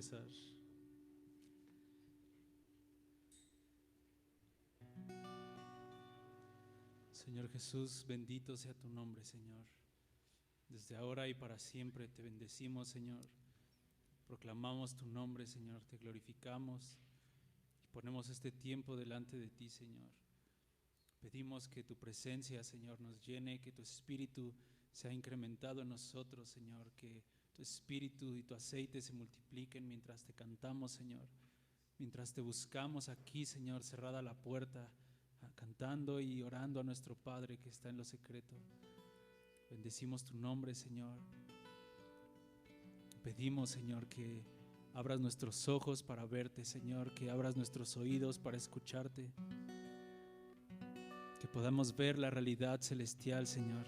empezar. Señor Jesús, bendito sea tu nombre, Señor. Desde ahora y para siempre te bendecimos, Señor. Proclamamos tu nombre, Señor, te glorificamos y ponemos este tiempo delante de ti, Señor. Pedimos que tu presencia, Señor, nos llene, que tu espíritu sea incrementado en nosotros, Señor, que tu espíritu y tu aceite se multipliquen mientras te cantamos, Señor, mientras te buscamos aquí, Señor, cerrada la puerta, cantando y orando a nuestro Padre que está en lo secreto. Bendecimos tu nombre, Señor. Pedimos, Señor, que abras nuestros ojos para verte, Señor, que abras nuestros oídos para escucharte, que podamos ver la realidad celestial, Señor,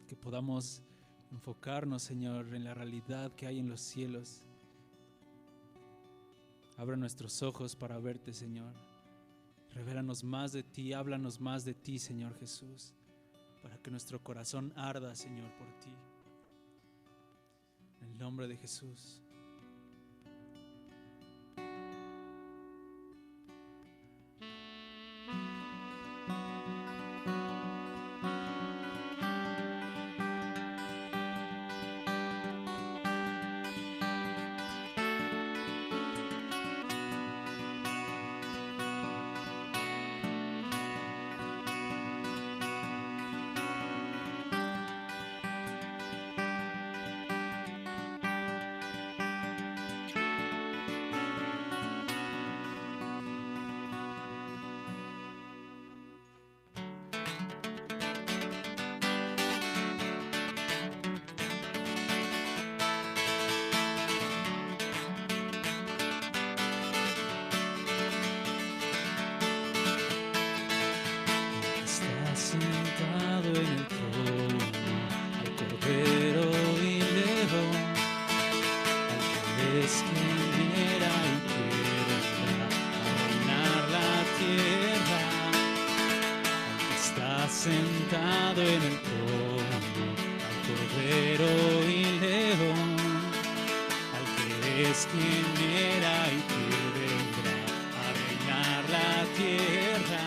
que podamos enfocarnos, Señor, en la realidad que hay en los cielos. Abra nuestros ojos para verte, Señor. Revélanos más de ti, háblanos más de ti, Señor Jesús, para que nuestro corazón arda, Señor, por ti. En el nombre de Jesús. Sentado en el trono, al Cordero y León, al que es quien era y que vendrá a reinar la tierra, al que está sentado en el trono, al Cordero y León, al que es quien era y que vendrá a reinar la tierra.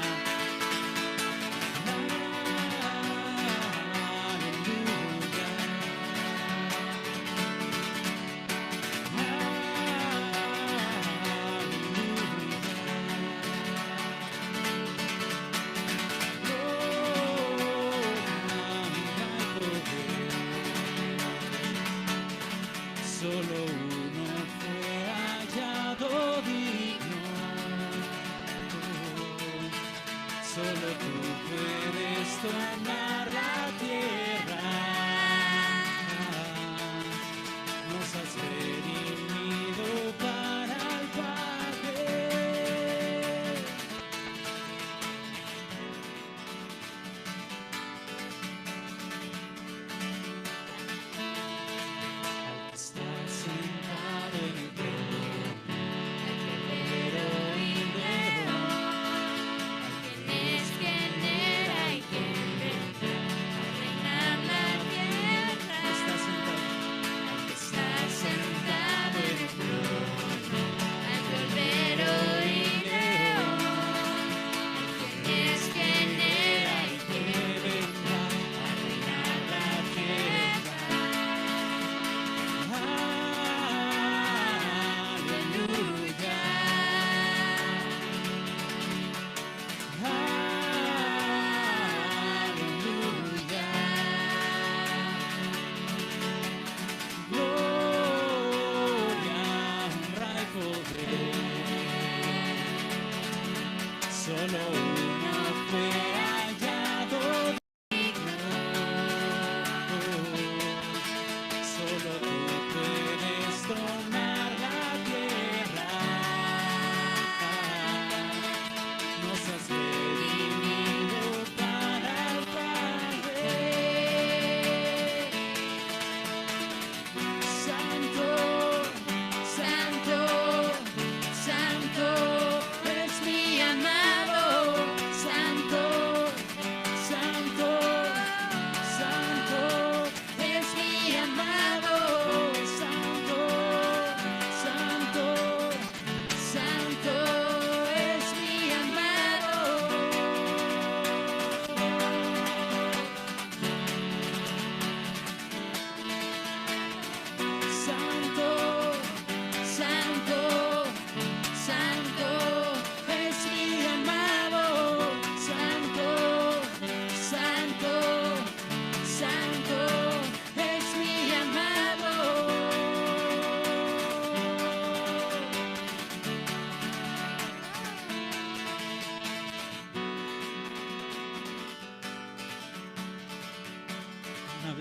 Solo uno fue hallado digno, solo tú puedes tomar la tierra, nos has redimido para el Padre. Es quien era y quien vendrá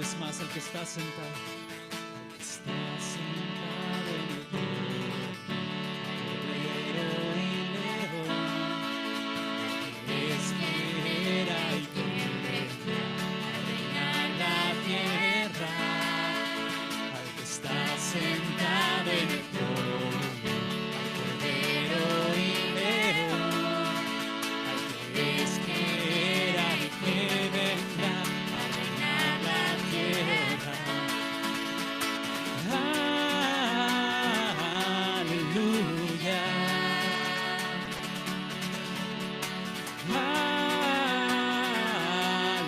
vez más al que está sentado. Al que está sentado en el trono, Cordero y León, que espera y que vendrá a reinar la tierra. Al que está sentado en el trono, al Cordero y León, al que espera y que vendrá a reinar la tierra. Aleluya.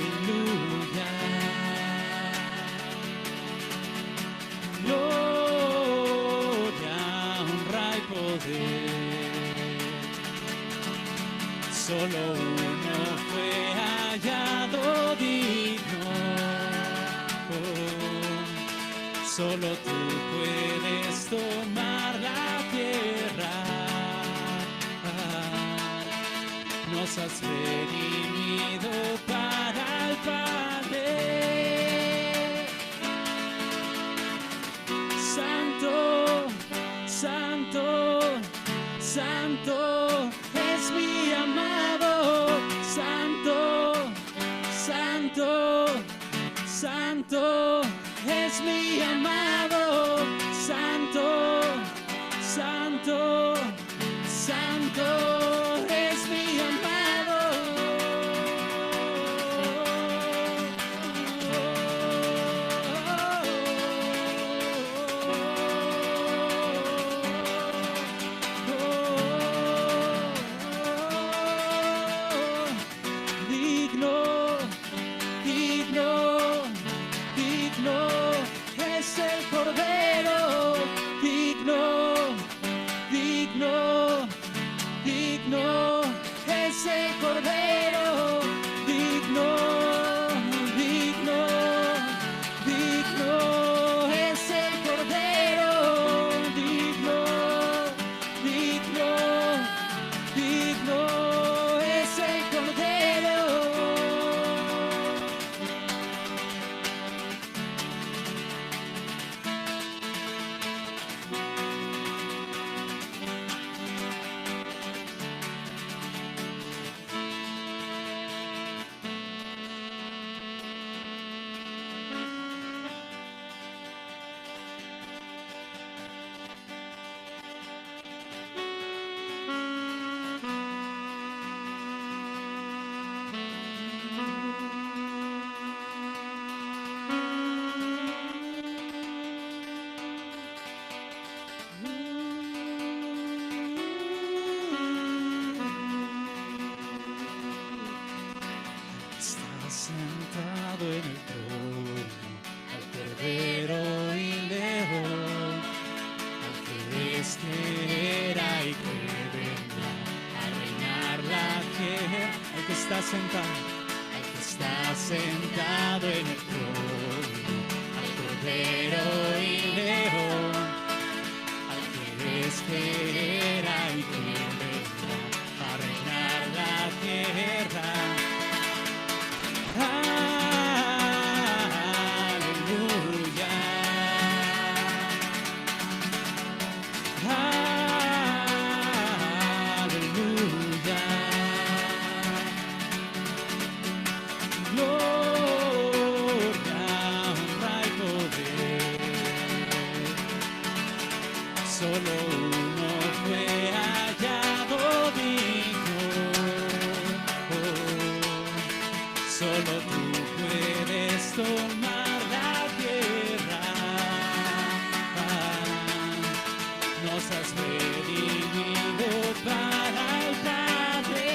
Aleluya. Gloria, honra y poder. Solo uno fue hallado digno. Solo tú puedes tomar la tierra. Nos has redimido para el Padre. Santo, santo, santo es mi amado. Santo, santo, santo es mi amado. Santo, santo, santo es mi amado. Digno, digno, digno es el Cordero. Digno, digno, digno es el Cordero. Digno, digno, digno es el Cordero. Digno, digno, digno es el Cordero. Está sentado en el trono, al Cordero y León, al que espera y que vendrá a reinar la tierra. Al que está sentado en el trono, al Cordero y León, al que espera y que vendrá a reinar la tierra. Aleluya. Aleluya. Gloria, honra y poder. Solo uno fue hallado digno. Solo tú puedes tomar la tierra. Nos has redimido para el Padre.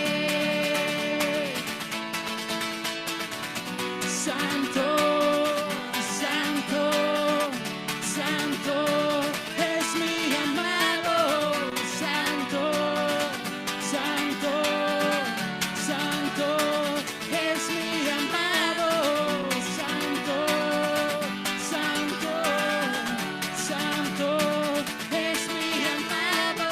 Santo, santo, santo es mi amado. Santo, santo, santo es mi amado. Santo, santo, santo es mi amado.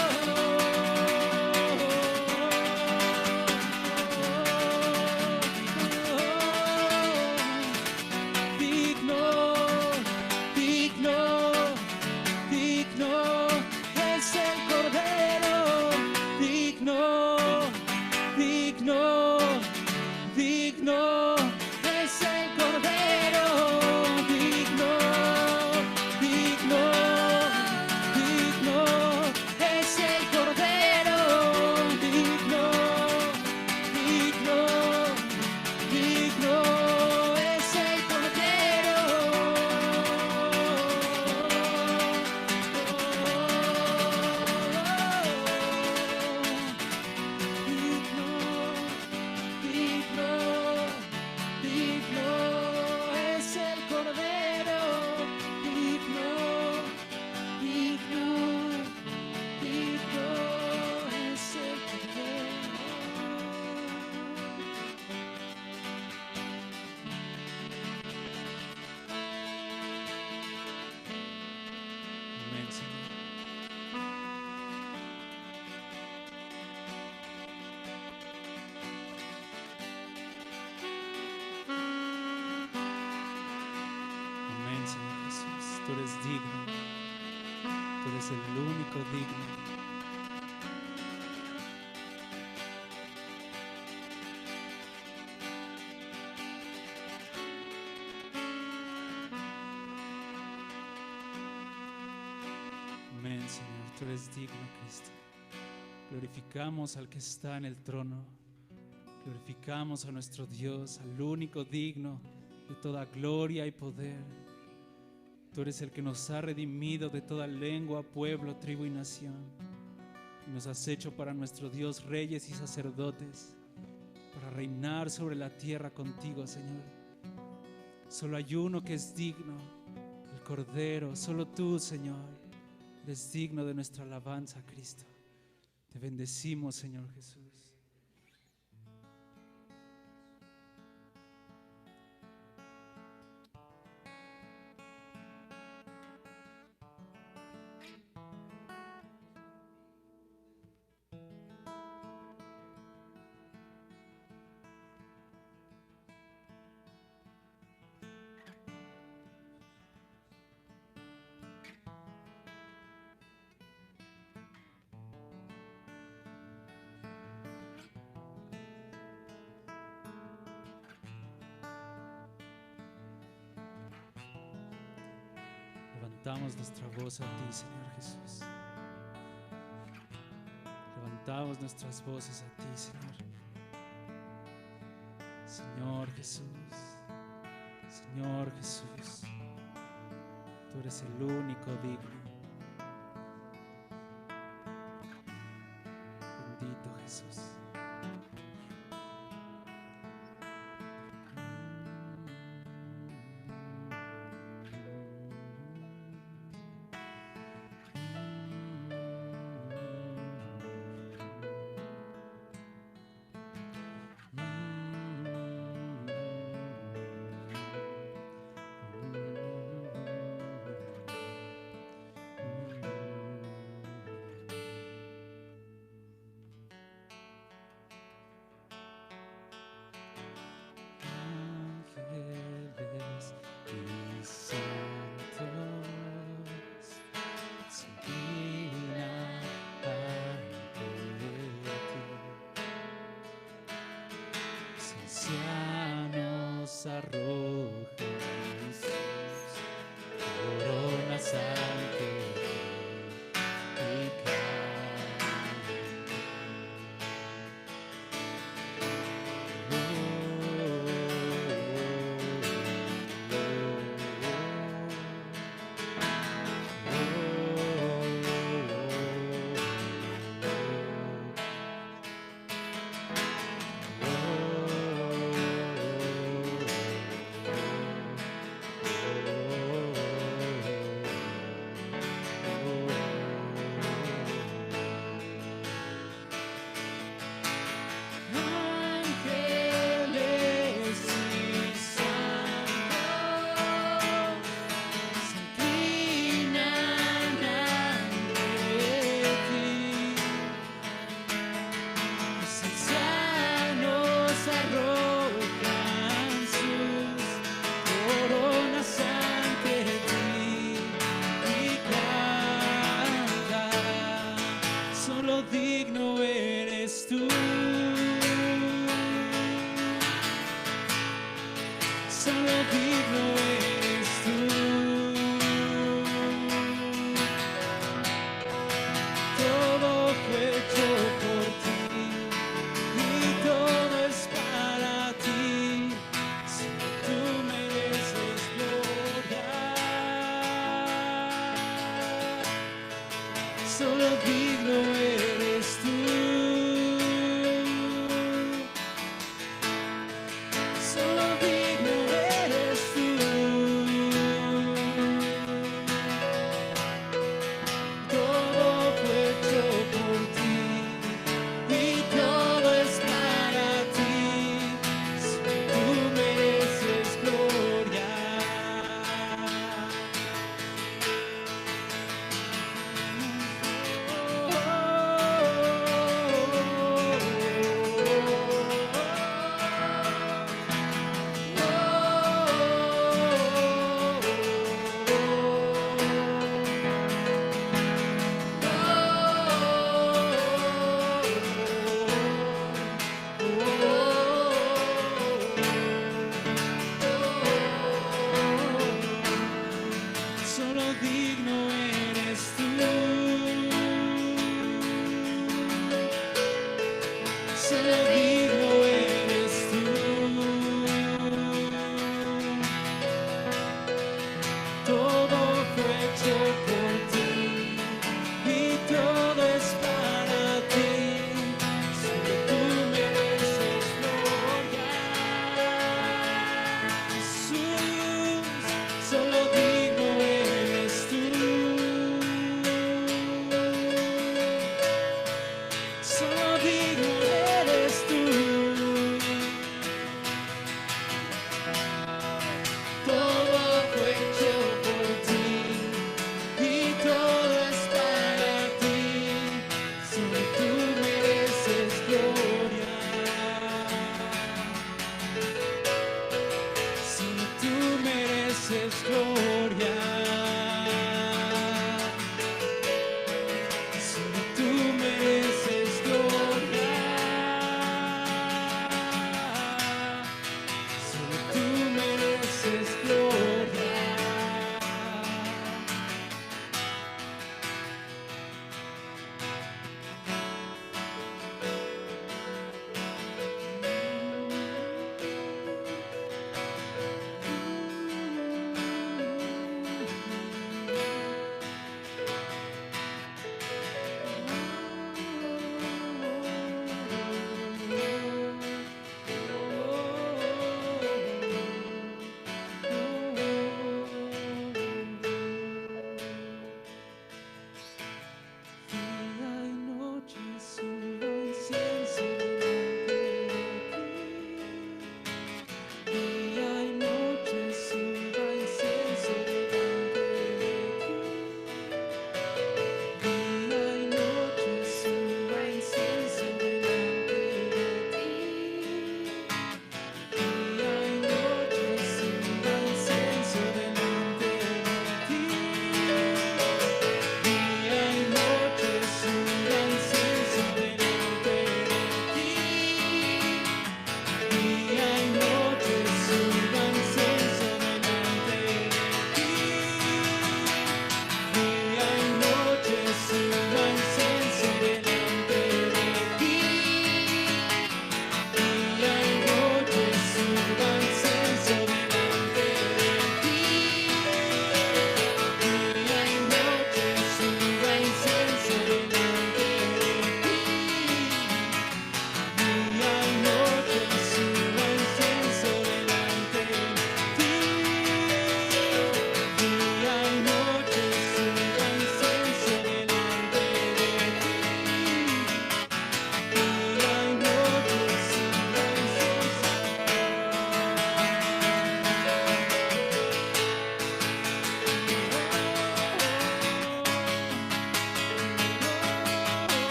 eres digno, tú eres el único digno. Amén, Señor, tú eres digno, Cristo. Glorificamos al que está en el trono, glorificamos a nuestro Dios, al único digno de toda gloria y poder. Tú eres el que nos ha redimido de toda lengua, pueblo, tribu y nación, y nos has hecho para nuestro Dios reyes y sacerdotes, para reinar sobre la tierra contigo, Señor. Solo hay uno que es digno, el Cordero. Solo tú, Señor, eres digno de nuestra alabanza, Cristo. Te bendecimos, Señor Jesús. Levantamos nuestra voz a ti, Señor Jesús. Levantamos nuestras voces a ti, Señor. Señor Jesús, Señor Jesús, tú eres el único digno. Bendito Jesús. Ancianos arrojan sus coronas ante y digno eres tú. Solo digno eres tú. Todo fue hecho por ti y todo es para ti. Solo tú mereces gloria. Solo digno eres tú. Solo digno eres tú. Todo fue hecho por ti y todo es para ti. Solo tú mereces gloria. Oh,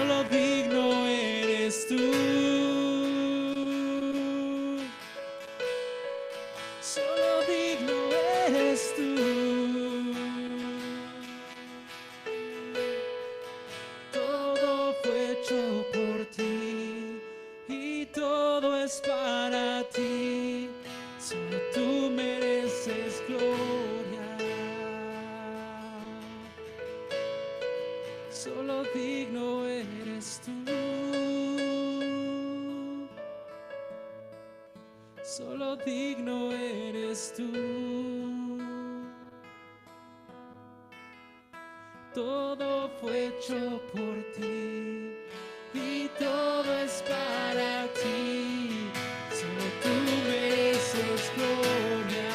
Solo digno eres tú. Solo digno eres tú. Todo fue hecho por ti y todo es para ti. Solo tú mereces gloria. Solo digno eres tú. Solo digno eres tú. Todo fue hecho por ti y todo es para ti. Solo tú mereces gloria.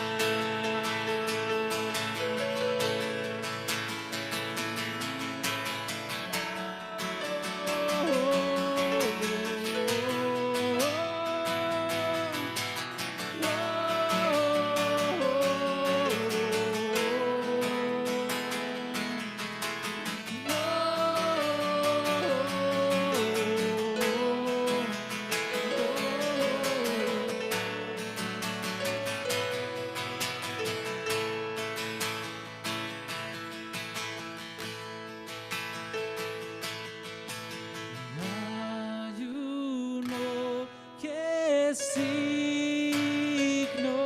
Hay uno que es digno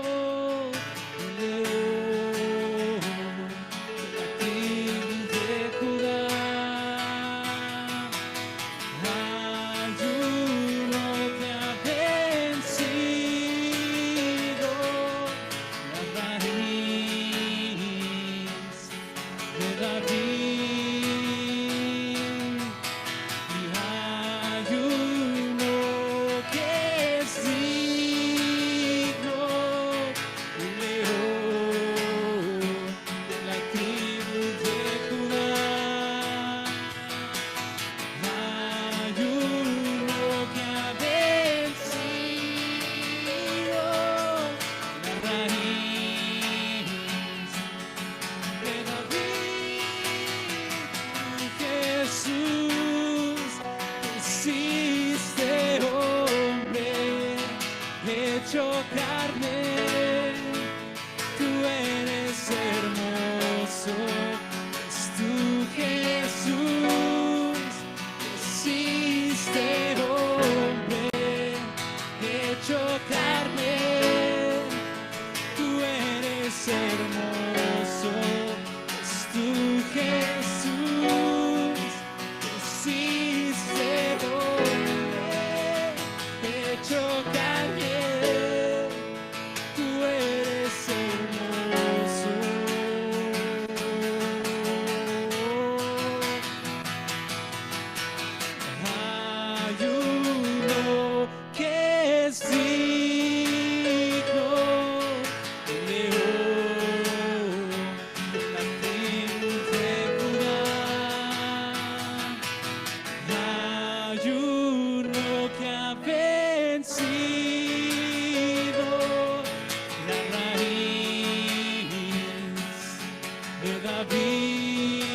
de león, de la tribu de Judá. Hay uno que ha vencido la raíz de David. Y hay uno que es digno, un león de la tribu de Judá. Hay uno que ha vencido la raíz de David. Jesús, hiciste hombre, hecho carne, tú eres hermoso, es tú Jesús, hiciste hombre, hecho carne, tú eres hermoso, es tú Jesús, hiciste hombre, hecho carne, tú eres hermoso. Hay uno que es digno, el león de la tribu de Judá. Hay uno que ha vencido la raíz de David.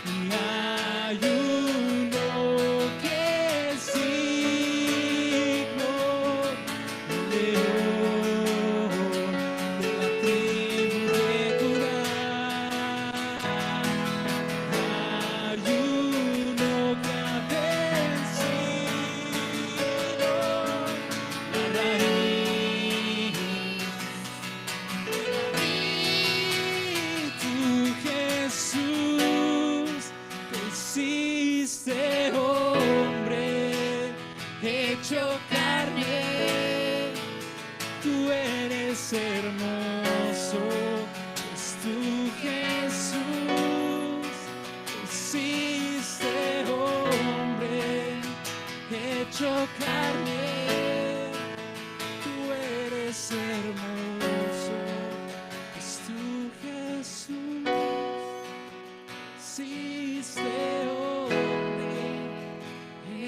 Y hay uno que es digno, el león de la tribu de Judá. Hay uno que ha vencido la raíz de David. Tú, Jesús, te hiciste hombre, hecho carne, tú eres hermoso, es tú Jesús, te hiciste hombre, hecho carne, tú eres hermoso, es tú Jesús, hiciste hombre,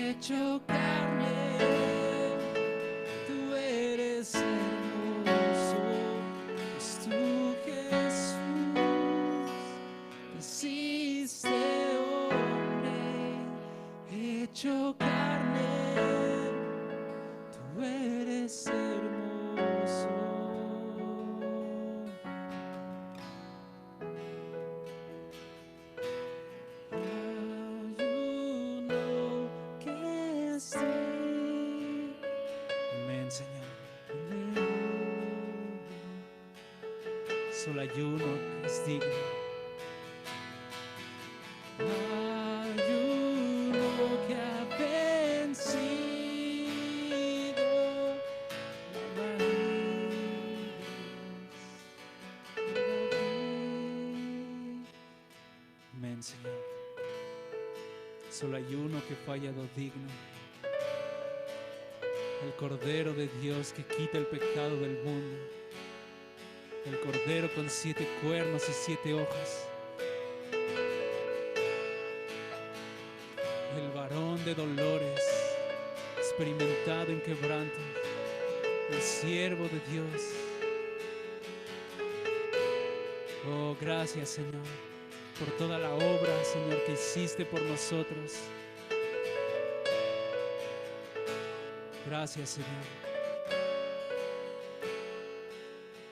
hecho carne, tú eres hermoso, es tú Jesús, hiciste hombre, hecho carne, tú eres hermoso. Hay uno que es digno. Amén, Señor. Solo hay uno que es digno. Hay uno que ha vencido la raíz. Amén, Señor. Solo hay uno que fue hallado digno. El Cordero de Dios que quita el pecado del mundo. El Cordero con 7 cuernos y 7 hojas. El varón de dolores, experimentado en quebranto. El siervo de Dios. Oh, gracias, Señor, por toda la obra, Señor, que hiciste por nosotros. Gracias, Señor.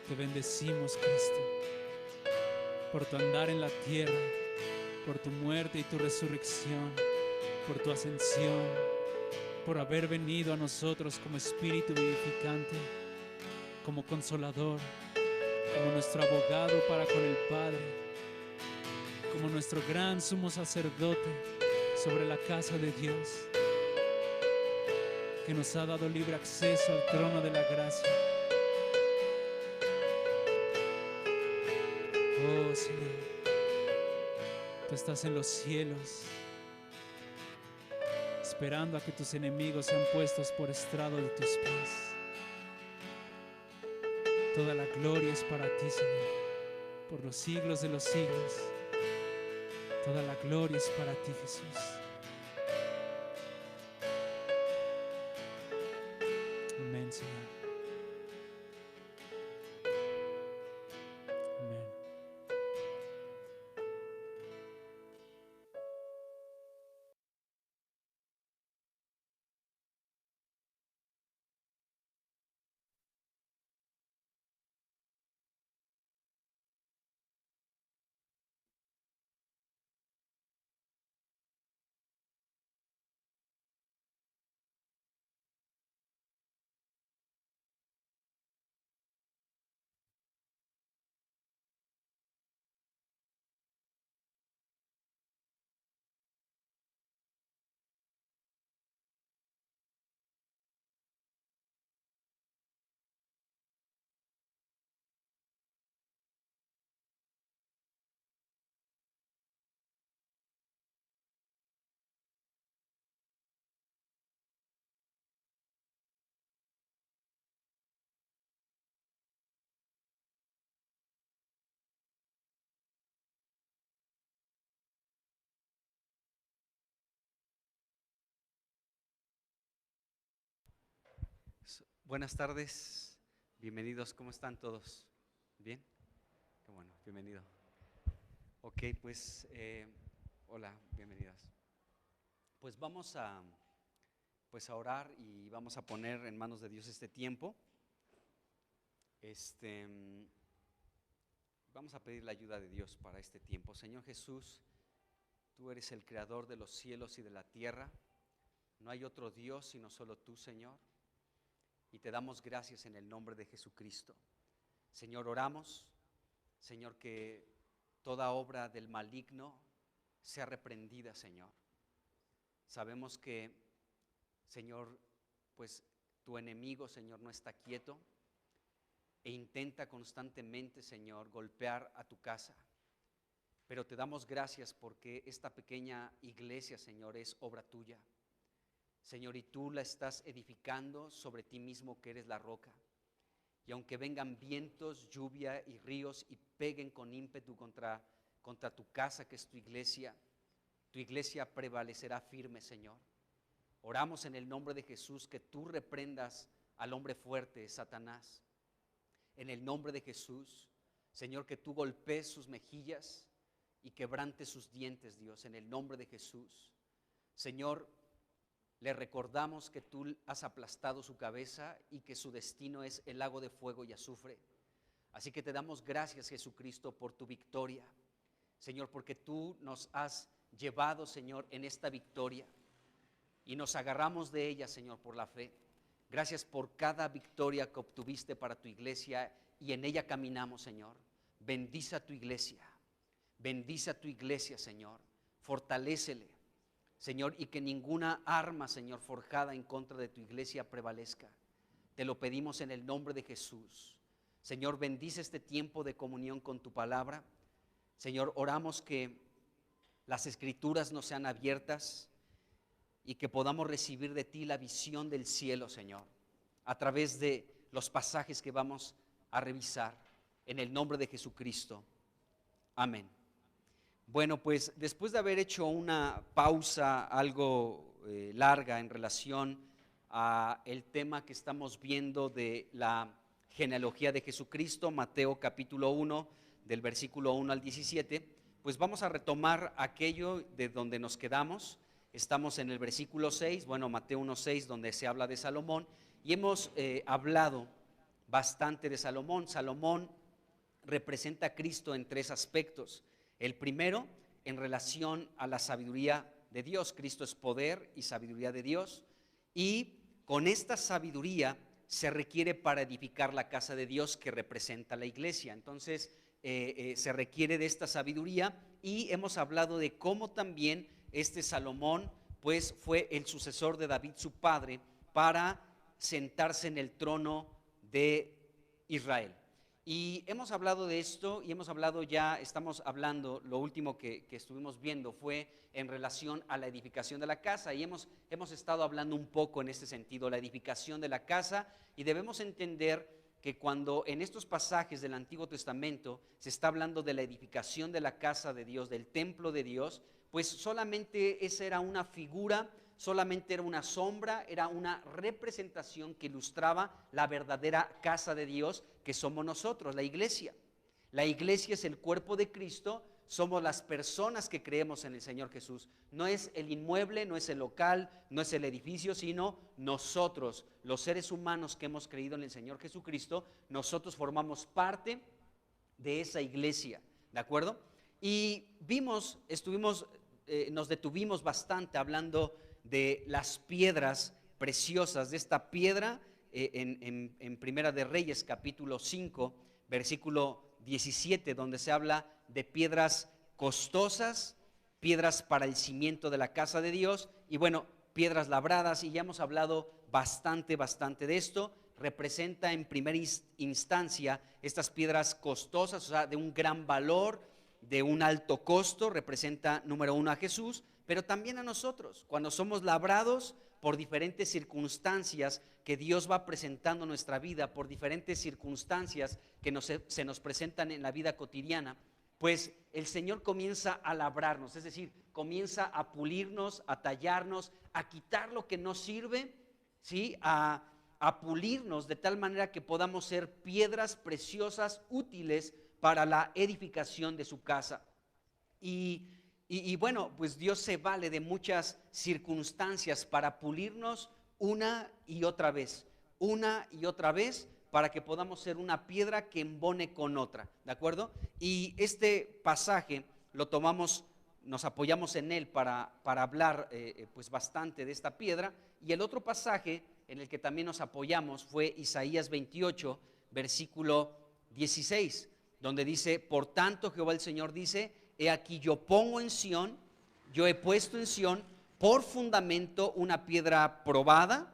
Te bendecimos, Cristo, por tu andar en la tierra, por tu muerte y tu resurrección, por tu ascensión, por haber venido a nosotros como Espíritu vivificante, como Consolador, como nuestro abogado para con el Padre, como nuestro gran sumo sacerdote sobre la casa de Dios, que nos ha dado libre acceso al trono de la gracia. Oh, Señor, tú estás en los cielos, esperando a que tus enemigos sean puestos por estrado de tus pies. Toda la gloria es para ti, Señor, por los siglos de los siglos. Toda la gloria es para ti, Jesús. Amén, Señor. Amén. Buenas tardes, bienvenidos, ¿cómo están todos? ¿Bien? Qué bueno, bienvenido. Ok, pues, hola, bienvenidas. Pues vamos a orar y vamos a poner en manos de Dios este tiempo. Vamos a pedir la ayuda de Dios para este tiempo. Señor Jesús, tú eres el creador de los cielos y de la tierra. No hay otro Dios sino solo tú, Señor. Y te damos gracias en el nombre de Jesucristo. Señor, oramos, Señor, que toda obra del maligno sea reprendida, Señor. Sabemos que, Señor, pues tu enemigo, Señor, no está quieto e intenta constantemente, Señor, golpear a tu casa. Pero te damos gracias porque esta pequeña iglesia, Señor, es obra tuya. Señor, y tú la estás edificando sobre ti mismo, que eres la roca. Y aunque vengan vientos, lluvia y ríos y peguen con ímpetu contra tu casa, que es tu iglesia prevalecerá firme, Señor. Oramos en el nombre de Jesús que tú reprendas al hombre fuerte, Satanás. En el nombre de Jesús, Señor, que tú golpees sus mejillas y quebrantes sus dientes, Dios, en el nombre de Jesús. Señor, Le recordamos que tú has aplastado su cabeza y que su destino es el lago de fuego y azufre. Así que te damos gracias, Jesucristo, por tu victoria. Señor, porque tú nos has llevado, Señor, en esta victoria y nos agarramos de ella, Señor, por la fe. Gracias por cada victoria que obtuviste para tu iglesia y en ella caminamos, Señor. Bendice a tu iglesia, Señor. Fortalécele, Señor, y que ninguna arma, Señor, forjada en contra de tu iglesia prevalezca. Te lo pedimos en el nombre de Jesús. Señor, bendice este tiempo de comunión con tu palabra. Señor, oramos que las escrituras nos sean abiertas y que podamos recibir de ti la visión del cielo, Señor, a través de los pasajes que vamos a revisar. En el nombre de Jesucristo. Amén. Bueno, pues después de haber hecho una pausa algo larga en relación a el tema que estamos viendo de la genealogía de Jesucristo, Mateo capítulo 1, del versículo 1 al 17, pues vamos a retomar aquello de donde nos quedamos. Estamos en el versículo 6, bueno, Mateo 1:6, donde se habla de Salomón, y hemos hablado bastante de Salomón. Salomón representa a Cristo en tres aspectos. El primero, en relación a la sabiduría de Dios. Cristo es poder y sabiduría de Dios, y con esta sabiduría se requiere para edificar la casa de Dios que representa la iglesia. Entonces se requiere de esta sabiduría, y hemos hablado de cómo también este Salomón pues fue el sucesor de David su padre para sentarse en el trono de Israel. Y hemos hablado de esto y estamos hablando, lo último que estuvimos viendo fue en relación a la edificación de la casa, y hemos estado hablando un poco en este sentido, la edificación de la casa, y debemos entender que cuando en estos pasajes del Antiguo Testamento se está hablando de la edificación de la casa de Dios, del templo de Dios, pues solamente esa era una figura, solamente era una sombra, era una representación que ilustraba la verdadera casa de Dios, que somos nosotros, la iglesia. La iglesia es el cuerpo de Cristo, somos las personas que creemos en el Señor Jesús. No es el inmueble, no es el local, no es el edificio, sino nosotros, los seres humanos que hemos creído en el Señor Jesucristo. Nosotros formamos parte de esa iglesia, ¿de acuerdo? Y nos detuvimos bastante hablando de las piedras preciosas, de esta piedra en Primera de Reyes capítulo 5 versículo 17, donde se habla de piedras costosas, piedras para el cimiento de la casa de Dios, y bueno, piedras labradas, y ya hemos hablado bastante de esto. Representa en primera instancia estas piedras costosas, o sea, de un gran valor, de un alto costo. Representa número uno a Jesús, pero también a nosotros, cuando somos labrados por diferentes circunstancias que Dios va presentando en nuestra vida, por diferentes circunstancias que se nos presentan en la vida cotidiana, pues el Señor comienza a labrarnos, es decir, comienza a pulirnos, a tallarnos, a quitar lo que no sirve, ¿sí? A pulirnos de tal manera que podamos ser piedras preciosas, útiles para la edificación de su casa. Y bueno, pues Dios se vale de muchas circunstancias para pulirnos una y otra vez, para que podamos ser una piedra que embone con otra, ¿de acuerdo? Y este pasaje lo tomamos, nos apoyamos en él para hablar pues bastante de esta piedra. Y el otro pasaje en el que también nos apoyamos fue Isaías 28, versículo 16, donde dice: por tanto Jehová el Señor dice, he aquí yo pongo en Sión, yo he puesto en Sión por fundamento una piedra probada,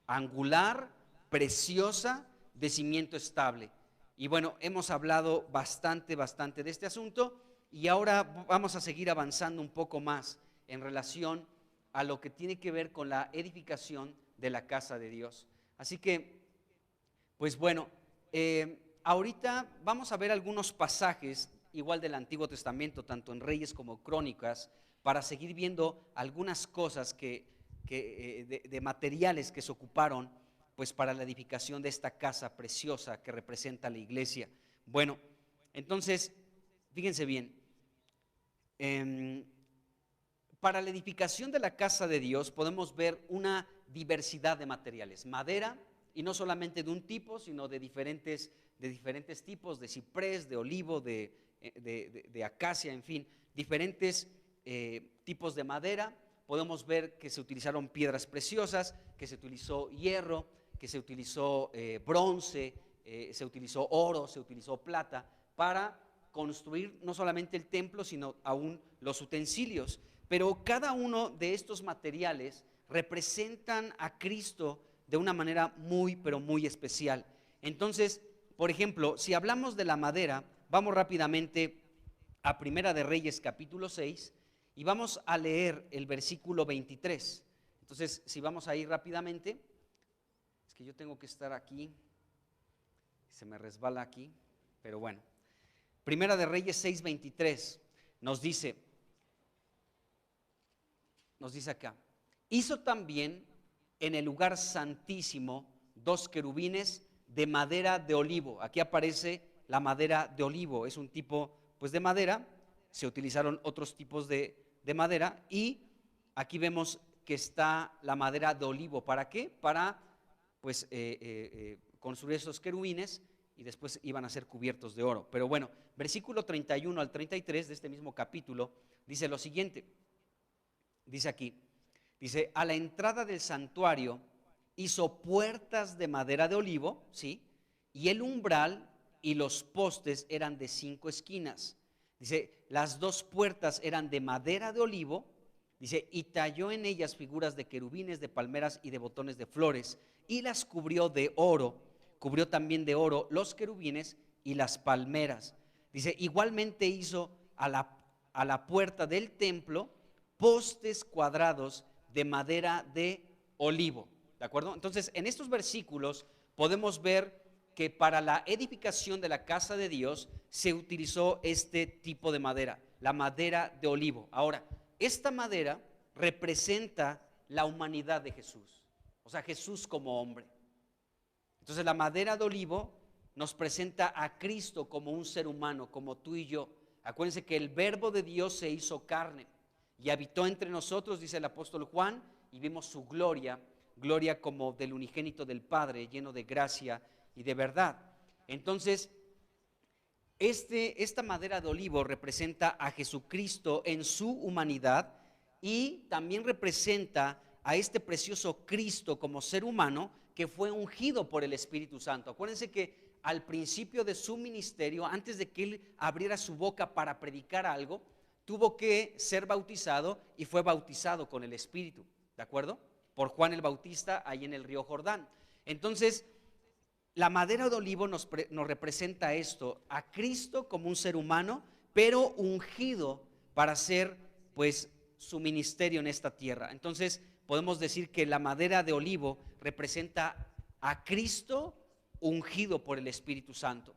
angular, preciosa, de cimiento estable. Y bueno, hemos hablado bastante de este asunto, y ahora vamos a seguir avanzando un poco más en relación a lo que tiene que ver con la edificación de la casa de Dios. Así que, pues bueno, ahorita vamos a ver algunos pasajes igual del Antiguo Testamento, tanto en Reyes como Crónicas, para seguir viendo algunas cosas de materiales que se ocuparon pues para la edificación de esta casa preciosa que representa la iglesia. Bueno, entonces, fíjense bien, para la edificación de la casa de Dios podemos ver una diversidad de materiales, madera, y no solamente de un tipo, sino de diferentes tipos, de ciprés, de olivo, de acacia, en fin, diferentes tipos de madera. Podemos ver que se utilizaron piedras preciosas, que se utilizó hierro, que se utilizó bronce, se utilizó oro, se utilizó plata, para construir no solamente el templo, sino aún los utensilios. Pero cada uno de estos materiales representan a Cristo de una manera muy, pero muy especial. Entonces, por ejemplo, si hablamos de la madera, vamos rápidamente a Primera de Reyes capítulo 6 y vamos a leer el versículo 23. Entonces, si vamos a ir rápidamente, es que yo tengo que estar aquí, se me resbala aquí, pero bueno. Primera de Reyes 6:23 nos dice acá: hizo también en el lugar santísimo 2 querubines de madera de olivo. Aquí aparece la madera de olivo, es un tipo pues de madera, se utilizaron otros tipos de madera, y aquí vemos que está la madera de olivo. ¿Para qué? Para pues construir esos querubines, y después iban a ser cubiertos de oro. Pero bueno, versículo 31 al 33 de este mismo capítulo dice lo siguiente. Dice aquí, dice: a la entrada del santuario hizo puertas de madera de olivo, ¿sí? Y el umbral y los postes eran de 5 esquinas. Dice, las 2 puertas eran de madera de olivo, dice, y talló en ellas figuras de querubines, de palmeras y de botones de flores, y las cubrió de oro. Cubrió también de oro los querubines y las palmeras. Dice, igualmente hizo a la puerta del templo postes cuadrados de madera de olivo. ¿De acuerdo? Entonces, en estos versículos podemos ver que para la edificación de la casa de Dios se utilizó este tipo de madera, la madera de olivo. Ahora, esta madera representa la humanidad de Jesús, o sea, Jesús como hombre. Entonces, la madera de olivo nos presenta a Cristo como un ser humano, como tú y yo. Acuérdense que el verbo de Dios se hizo carne y habitó entre nosotros, dice el apóstol Juan, y vimos su gloria, gloria como del unigénito del Padre, lleno de gracia y de verdad. Entonces, esta madera de olivo representa a Jesucristo en su humanidad, y también representa a este precioso Cristo como ser humano que fue ungido por el Espíritu Santo. Acuérdense que al principio de su ministerio, antes de que él abriera su boca para predicar algo, tuvo que ser bautizado, y fue bautizado con el Espíritu, ¿de acuerdo? Por Juan el Bautista, ahí en el río Jordán. Entonces, la madera de olivo nos representa esto, a Cristo como un ser humano, pero ungido para hacer pues su ministerio en esta tierra. Entonces, podemos decir que la madera de olivo representa a Cristo ungido por el Espíritu Santo.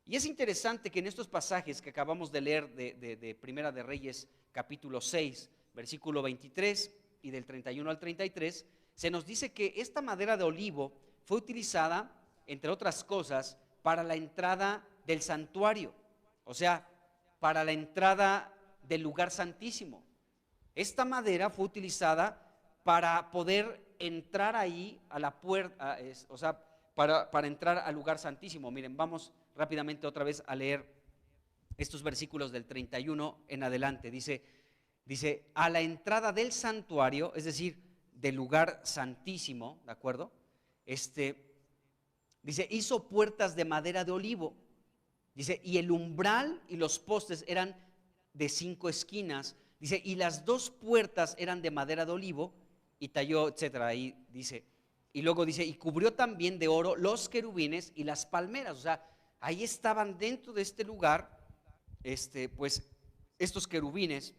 Y es interesante que en estos pasajes que acabamos de leer de Primera de Reyes capítulo 6, versículo 23 y del 31 al 33, se nos dice que esta madera de olivo fue utilizada, entre otras cosas, para la entrada del santuario, o sea, para la entrada del lugar santísimo. Esta madera fue utilizada para poder entrar ahí a la puerta, o sea, para entrar al lugar santísimo. Miren, vamos rápidamente otra vez a leer estos versículos del 31 en adelante. Dice, a la entrada del santuario, es decir, del lugar santísimo, ¿de acuerdo? Dice, hizo puertas de madera de olivo. Dice, y el umbral y los postes eran de 5 esquinas. Dice, y las 2 puertas eran de madera de olivo, y talló, etcétera. Ahí dice, y luego dice, y cubrió también de oro los querubines y las palmeras. O sea, ahí estaban dentro de este lugar, pues estos querubines.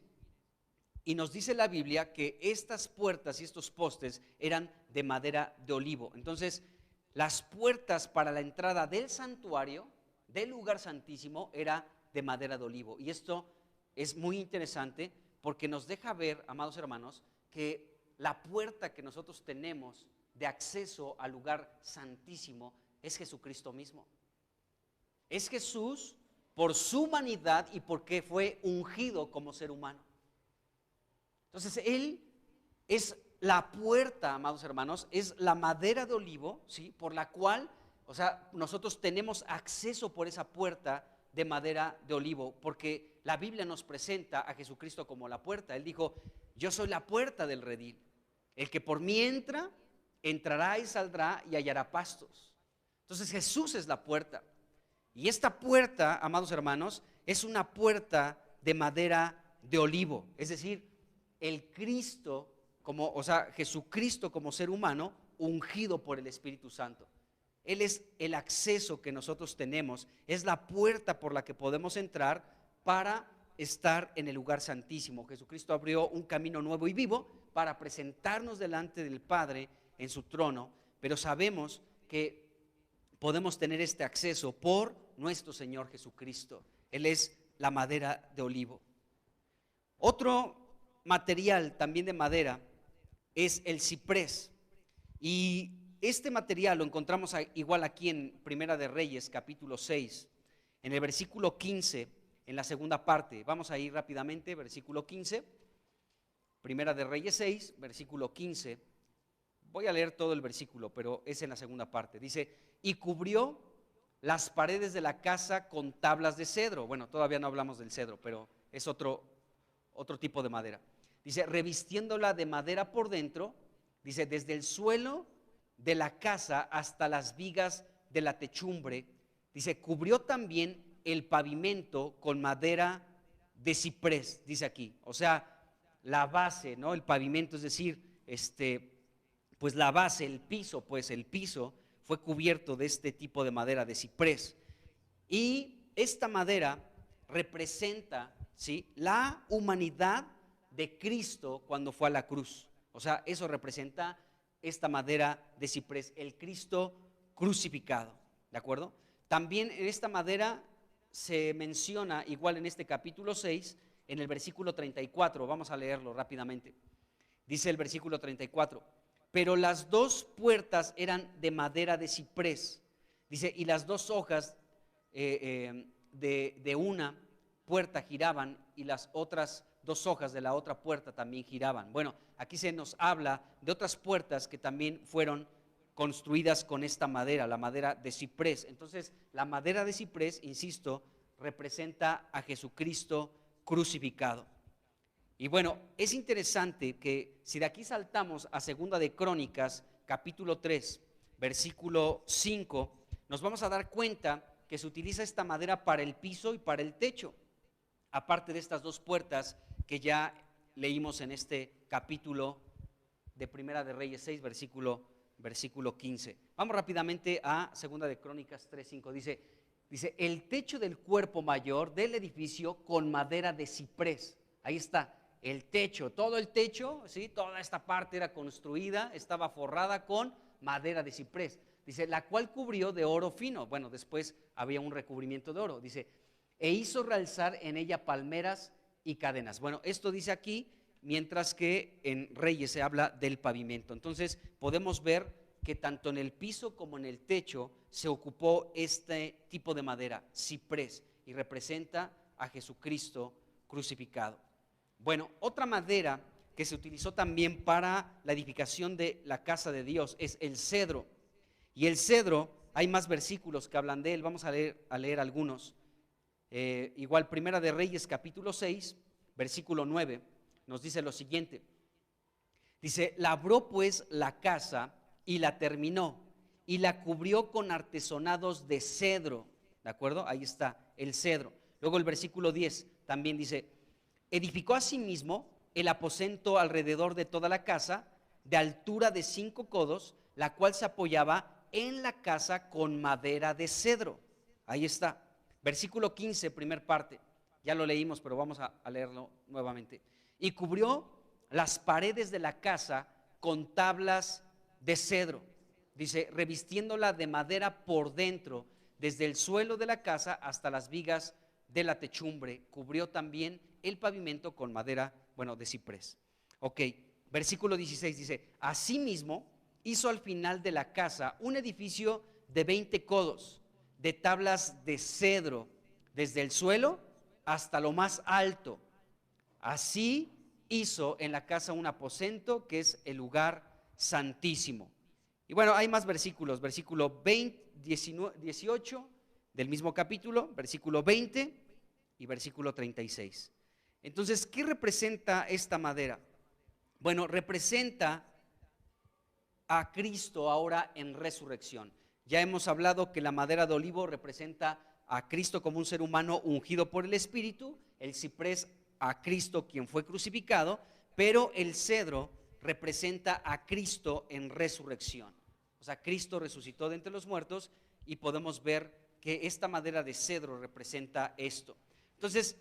Y nos dice la Biblia que estas puertas y estos postes eran de madera de olivo. Entonces, las puertas para la entrada del santuario, del lugar santísimo, era de madera de olivo. Y esto es muy interesante porque nos deja ver, amados hermanos, que la puerta que nosotros tenemos de acceso al lugar santísimo es Jesucristo mismo. Es Jesús por su humanidad y porque fue ungido como ser humano. Entonces Él es la puerta, amados hermanos, es la madera de olivo, ¿sí? Por la cual, o sea, nosotros tenemos acceso por esa puerta de madera de olivo, porque la Biblia nos presenta a Jesucristo como la puerta. Él dijo: yo soy la puerta del redil. El que por mí entra, entrará y saldrá y hallará pastos. Entonces Jesús es la puerta. Y esta puerta, amados hermanos, es una puerta de madera de olivo. Es decir, el Cristo, Jesucristo como ser humano, ungido por el Espíritu Santo. Él es el acceso que nosotros tenemos, es la puerta por la que podemos entrar para estar en el lugar santísimo. Jesucristo abrió un camino nuevo y vivo para presentarnos delante del Padre en su trono, pero sabemos que podemos tener este acceso por nuestro Señor Jesucristo. Él es la madera de olivo. Otro material también de madera es el ciprés, y este material lo encontramos igual aquí en Primera de Reyes, capítulo 6, en el versículo 15, en la segunda parte. Vamos a ir rápidamente, versículo 15, Primera de Reyes 6, versículo 15. Voy a leer todo el versículo, pero es en la segunda parte. Dice: y cubrió las paredes de la casa con tablas de cedro. Bueno, todavía no hablamos del cedro, pero es otro tipo de madera. Dice: revistiéndola de madera por dentro, dice, desde el suelo de la casa hasta las vigas de la techumbre. Dice: cubrió también el pavimento con madera de ciprés, dice aquí. O sea, la base, ¿no? El pavimento, es decir, pues la base, el piso fue cubierto de este tipo de madera de ciprés. Y esta madera representa, ¿sí?, la humanidad de Cristo cuando fue a la cruz. O sea, eso representa esta madera de ciprés, el Cristo crucificado, ¿de acuerdo? También en esta madera se menciona, igual en este capítulo 6, en el versículo 34, vamos a leerlo rápidamente. Dice el versículo 34: pero las dos puertas eran de madera de ciprés, dice, y las dos hojas de una puerta giraban, y las otras dos hojas de la otra puerta también giraban. Bueno, aquí se nos habla de otras puertas que también fueron construidas con esta madera, la madera de ciprés. Entonces, la madera de ciprés, insisto, representa a Jesucristo crucificado. Y bueno, es interesante que si de aquí saltamos a Segunda de Crónicas, capítulo 3, versículo 5, nos vamos a dar cuenta que se utiliza esta madera para el piso y para el techo, aparte de estas dos puertas que ya leímos en este capítulo de Primera de Reyes 6, versículo 15. Vamos rápidamente a Segunda de Crónicas 3:5. Dice: el techo del cuerpo mayor del edificio con madera de ciprés. Ahí está, el techo, todo el techo, ¿sí?, toda esta parte era construida, estaba forrada con madera de ciprés. Dice: la cual cubrió de oro fino. Bueno, después había un recubrimiento de oro. Dice: e hizo realzar en ella palmeras y cadenas. Bueno, esto dice aquí, mientras que en Reyes se habla del pavimento. Entonces podemos ver que tanto en el piso como en el techo se ocupó este tipo de madera, ciprés, y representa a Jesucristo crucificado. Bueno, otra madera que se utilizó también para la edificación de la casa de Dios es el cedro. Y el cedro, hay más versículos que hablan de él, vamos a leer algunos. Igual Primera de Reyes capítulo 6, versículo 9, nos dice lo siguiente. Dice: labró pues la casa y la terminó, y la cubrió con artesonados de cedro. ¿De acuerdo? Ahí está, el cedro. Luego el versículo 10 también dice: edificó asimismo el aposento alrededor de toda la casa, de altura de 5 codos, la cual se apoyaba en la casa con madera de cedro. Ahí está. Versículo 15, primer parte. Ya lo leímos, pero vamos a leerlo nuevamente. Y cubrió las paredes de la casa con tablas de cedro. Dice: revistiéndola de madera por dentro, desde el suelo de la casa hasta las vigas de la techumbre. Cubrió también el pavimento con madera, de ciprés. Ok, versículo 16 dice: asimismo hizo al final de la casa un edificio de 20 codos, de tablas de cedro, desde el suelo hasta lo más alto. Así hizo en la casa un aposento que es el lugar santísimo. Y bueno, hay más versículos, versículo 18 del mismo capítulo, versículo 20 y versículo 36. Entonces, ¿qué representa esta madera? Bueno, representa a Cristo ahora en resurrección. Ya hemos hablado que la madera de olivo representa a Cristo como un ser humano ungido por el Espíritu, el ciprés a Cristo quien fue crucificado, pero el cedro representa a Cristo en resurrección. O sea, Cristo resucitó de entre los muertos y podemos ver que esta madera de cedro representa esto. Entonces,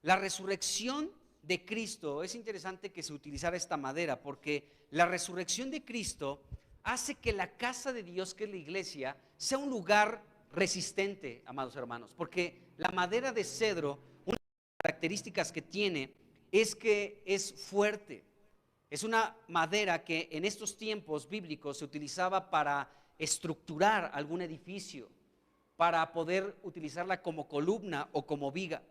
la resurrección de Cristo, es interesante que se utilizara esta madera porque la resurrección de Cristo hace que la casa de Dios, que es la iglesia, sea un lugar resistente, amados hermanos, porque la madera de cedro, una de las características que tiene es que es fuerte. Es una madera que en estos tiempos bíblicos se utilizaba para estructurar algún edificio, para poder utilizarla como columna o como viga.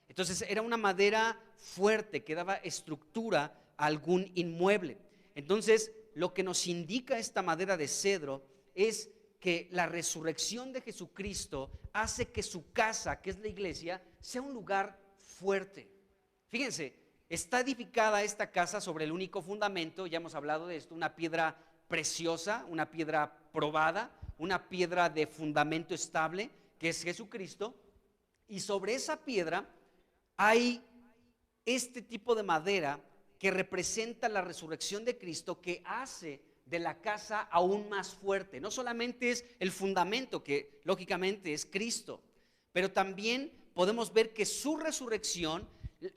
Entonces era una madera fuerte que daba estructura a algún inmueble. Entonces lo que nos indica esta madera de cedro es que la resurrección de Jesucristo hace que su casa, que es la iglesia, sea un lugar fuerte. Fíjense, está edificada esta casa sobre el único fundamento, ya hemos hablado de esto, una piedra preciosa, una piedra probada, una piedra de fundamento estable, que es Jesucristo, y sobre esa piedra hay este tipo de madera que representa la resurrección de Cristo, que hace de la casa aún más fuerte. No solamente es el fundamento, que lógicamente es Cristo, pero también podemos ver que su resurrección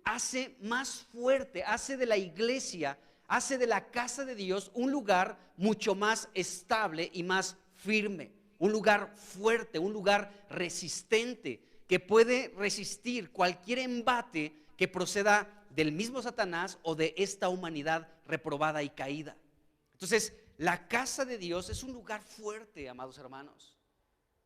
hace más fuerte, hace de la iglesia, hace de la casa de Dios un lugar mucho más estable y más firme, un lugar fuerte, un lugar resistente, que puede resistir cualquier embate que proceda del mismo Satanás o de esta humanidad reprobada y caída. Entonces, la casa de Dios es un lugar fuerte, amados hermanos,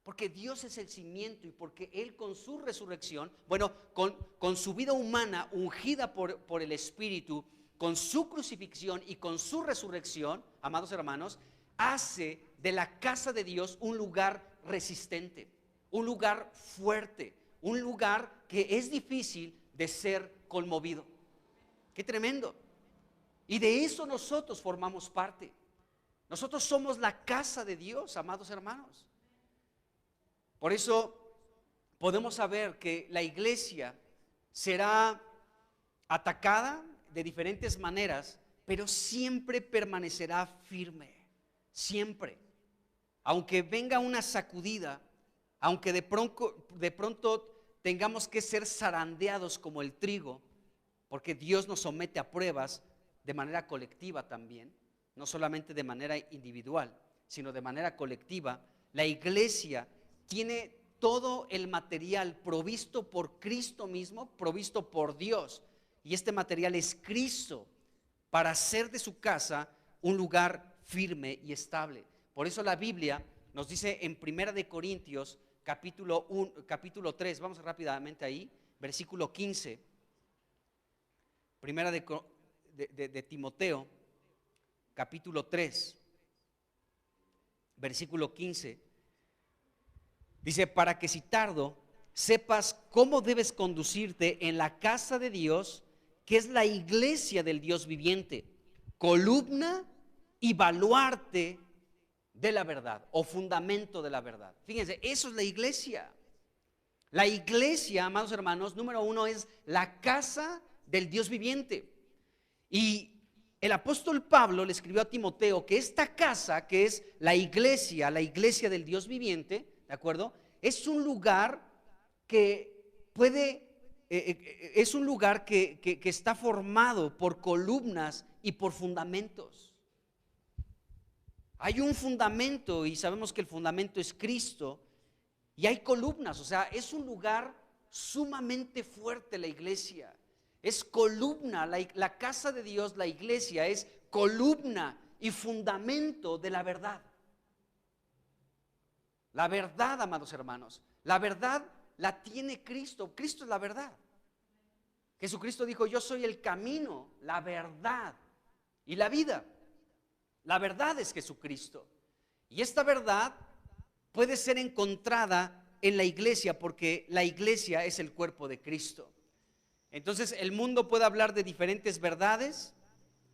porque Dios es el cimiento y porque Él con su resurrección, bueno, con su vida humana ungida por el Espíritu, con su crucifixión y con su resurrección, amados hermanos, hace de la casa de Dios un lugar resistente, un lugar fuerte, un lugar que es difícil de ser conmovido. ¡Qué tremendo! Y de eso nosotros formamos parte. Nosotros somos la casa de Dios, amados hermanos. Por eso podemos saber que la iglesia será atacada de diferentes maneras, pero siempre permanecerá firme, siempre. Aunque venga una sacudida, aunque de pronto tengamos que ser zarandeados como el trigo, porque Dios nos somete a pruebas de manera colectiva también, no solamente de manera individual, sino de manera colectiva. La iglesia tiene todo el material provisto por Cristo mismo, provisto por Dios, y este material es Cristo para hacer de su casa un lugar firme y estable. Por eso la Biblia nos dice en 1 de Corintios capítulo 3, vamos rápidamente ahí, versículo 15, primera de Timoteo capítulo 3, versículo 15, dice: para que si tardo sepas cómo debes conducirte en la casa de Dios, que es la iglesia del Dios viviente, columna y baluarte de la verdad o fundamento de la verdad. Fíjense, eso es la iglesia. La iglesia, amados hermanos, número uno, es la casa del Dios viviente. Y el apóstol Pablo le escribió a Timoteo que esta casa, que es la iglesia del Dios viviente, ¿de acuerdo? Es un lugar que es un lugar que está formado por columnas y por fundamentos. Hay un fundamento y sabemos que el fundamento es Cristo, y hay columnas, o sea, es un lugar sumamente fuerte la iglesia. Es columna, la casa de Dios, la iglesia es columna y fundamento de la verdad. La verdad, amados hermanos, la verdad la tiene Cristo. Cristo es la verdad. ¿Ok? Jesucristo dijo: yo soy el camino, la verdad y la vida. La verdad es Jesucristo. Y esta verdad puede ser encontrada en la iglesia, porque la iglesia es el cuerpo de Cristo. Entonces el mundo puede hablar de diferentes verdades.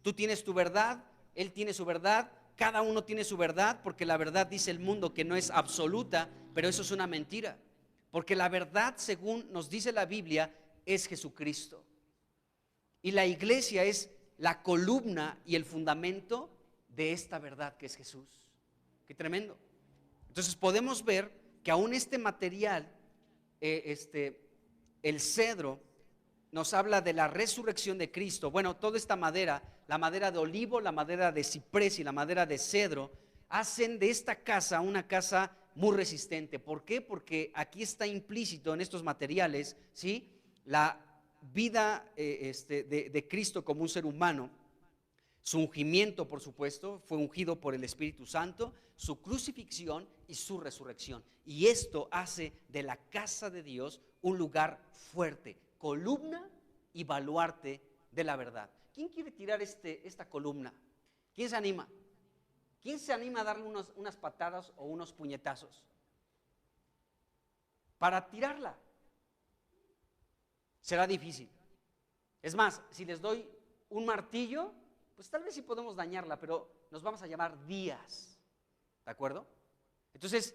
Tú tienes tu verdad, él tiene su verdad, cada uno tiene su verdad, porque la verdad, dice el mundo, que no es absoluta, pero eso es una mentira. Porque la verdad, según nos dice la Biblia, es Jesucristo. Y la iglesia es la columna y el fundamento de esta verdad que es Jesús. Qué tremendo. Entonces podemos ver que aún este material, el cedro, nos habla de la resurrección de Cristo. Bueno, toda esta madera, la madera de olivo, la madera de ciprés y la madera de cedro, hacen de esta casa una casa muy resistente. ¿Por qué? Porque aquí está implícito en estos materiales, ¿sí?, la vida de Cristo como un ser humano. Su ungimiento, por supuesto, fue ungido por el Espíritu Santo, su crucifixión y su resurrección. Y esto hace de la casa de Dios un lugar fuerte, columna y baluarte de la verdad. ¿Quién quiere tirar esta columna? ¿Quién se anima? ¿Quién se anima a darle unas patadas o unos puñetazos para tirarla? Será difícil. Es más, si les doy un martillo, pues tal vez sí podemos dañarla, pero nos vamos a llamar días. ¿De acuerdo? Entonces,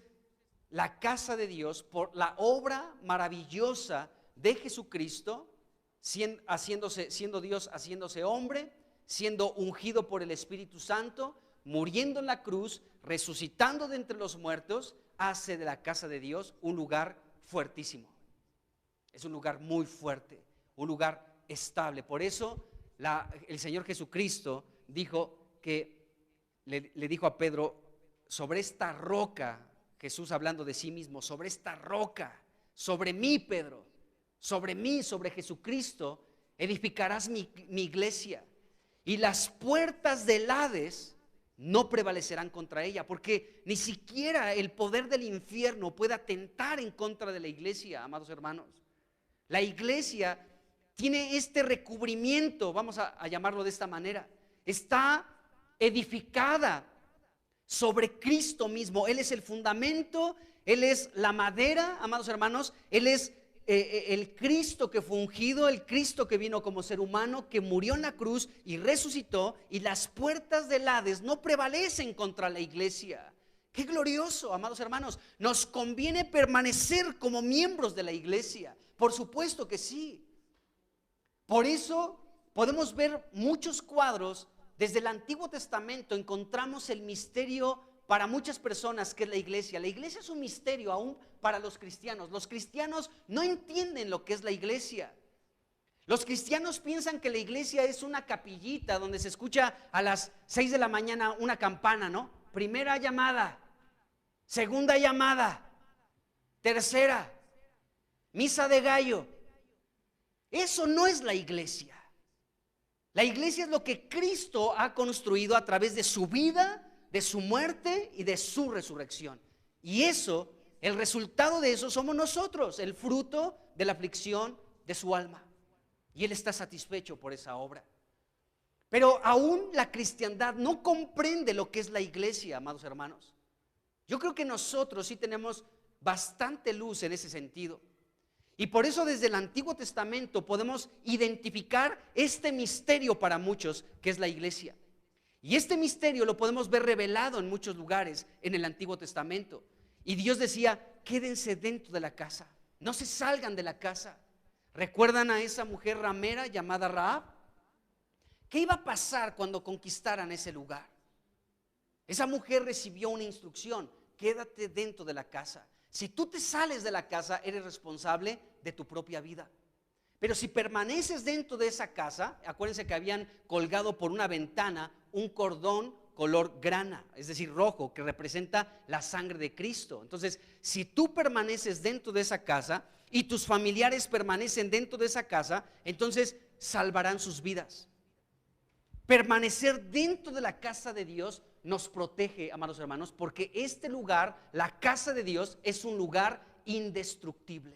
la casa de Dios, por la obra maravillosa de Jesucristo, siendo Dios, haciéndose hombre, siendo ungido por el Espíritu Santo, muriendo en la cruz, resucitando de entre los muertos, hace de la casa de Dios un lugar fuertísimo. Es un lugar muy fuerte, un lugar estable. Por eso el Señor Jesucristo dijo que le dijo a Pedro: sobre esta roca, Jesús hablando de sí mismo, sobre esta roca, sobre mí, Pedro, sobre mí, sobre Jesucristo, edificarás mi iglesia, y las puertas del Hades no prevalecerán contra ella, porque ni siquiera el poder del infierno puede atentar en contra de la iglesia, amados hermanos. La iglesia tiene este recubrimiento, vamos a llamarlo de esta manera, está edificada sobre Cristo mismo. Él es el fundamento, Él es la madera, amados hermanos. Él es el Cristo que fue ungido, el Cristo que vino como ser humano, que murió en la cruz y resucitó, y las puertas del Hades no prevalecen contra la iglesia. ¡Qué glorioso, amados hermanos! Nos conviene permanecer como miembros de la iglesia, por supuesto que sí. Por eso podemos ver muchos cuadros. Desde el Antiguo Testamento encontramos el misterio para muchas personas que es la iglesia. La iglesia es un misterio aún para los cristianos. Los cristianos no entienden lo que es la iglesia. Los cristianos piensan que la iglesia es una capillita donde se escucha a las 6 de la mañana una campana, ¿no? Primera llamada, segunda llamada, tercera, misa de gallo. Eso no es la iglesia. La iglesia es lo que Cristo ha construido a través de su vida, de su muerte y de su resurrección. Y eso, el resultado de eso somos nosotros, el fruto de la aflicción de su alma. Y Él está satisfecho por esa obra. Pero aún la cristiandad no comprende lo que es la iglesia, amados hermanos. Yo creo que nosotros sí tenemos bastante luz en ese sentido. Y por eso desde el Antiguo Testamento podemos identificar este misterio para muchos, que es la iglesia. Y este misterio lo podemos ver revelado en muchos lugares en el Antiguo Testamento. Y Dios decía: quédense dentro de la casa, no se salgan de la casa. ¿Recuerdan a esa mujer ramera llamada Rahab? ¿Qué iba a pasar cuando conquistaran ese lugar? Esa mujer recibió una instrucción: quédate dentro de la casa. Si tú te sales de la casa, eres responsable de tu propia vida. Pero si permaneces dentro de esa casa, acuérdense que habían colgado por una ventana un cordón color grana, es decir, rojo, que representa la sangre de Cristo. Entonces, si tú permaneces dentro de esa casa y tus familiares permanecen dentro de esa casa, entonces salvarán sus vidas. Permanecer dentro de la casa de Dios nos protege, amados hermanos, porque este lugar, la casa de Dios, es un lugar indestructible.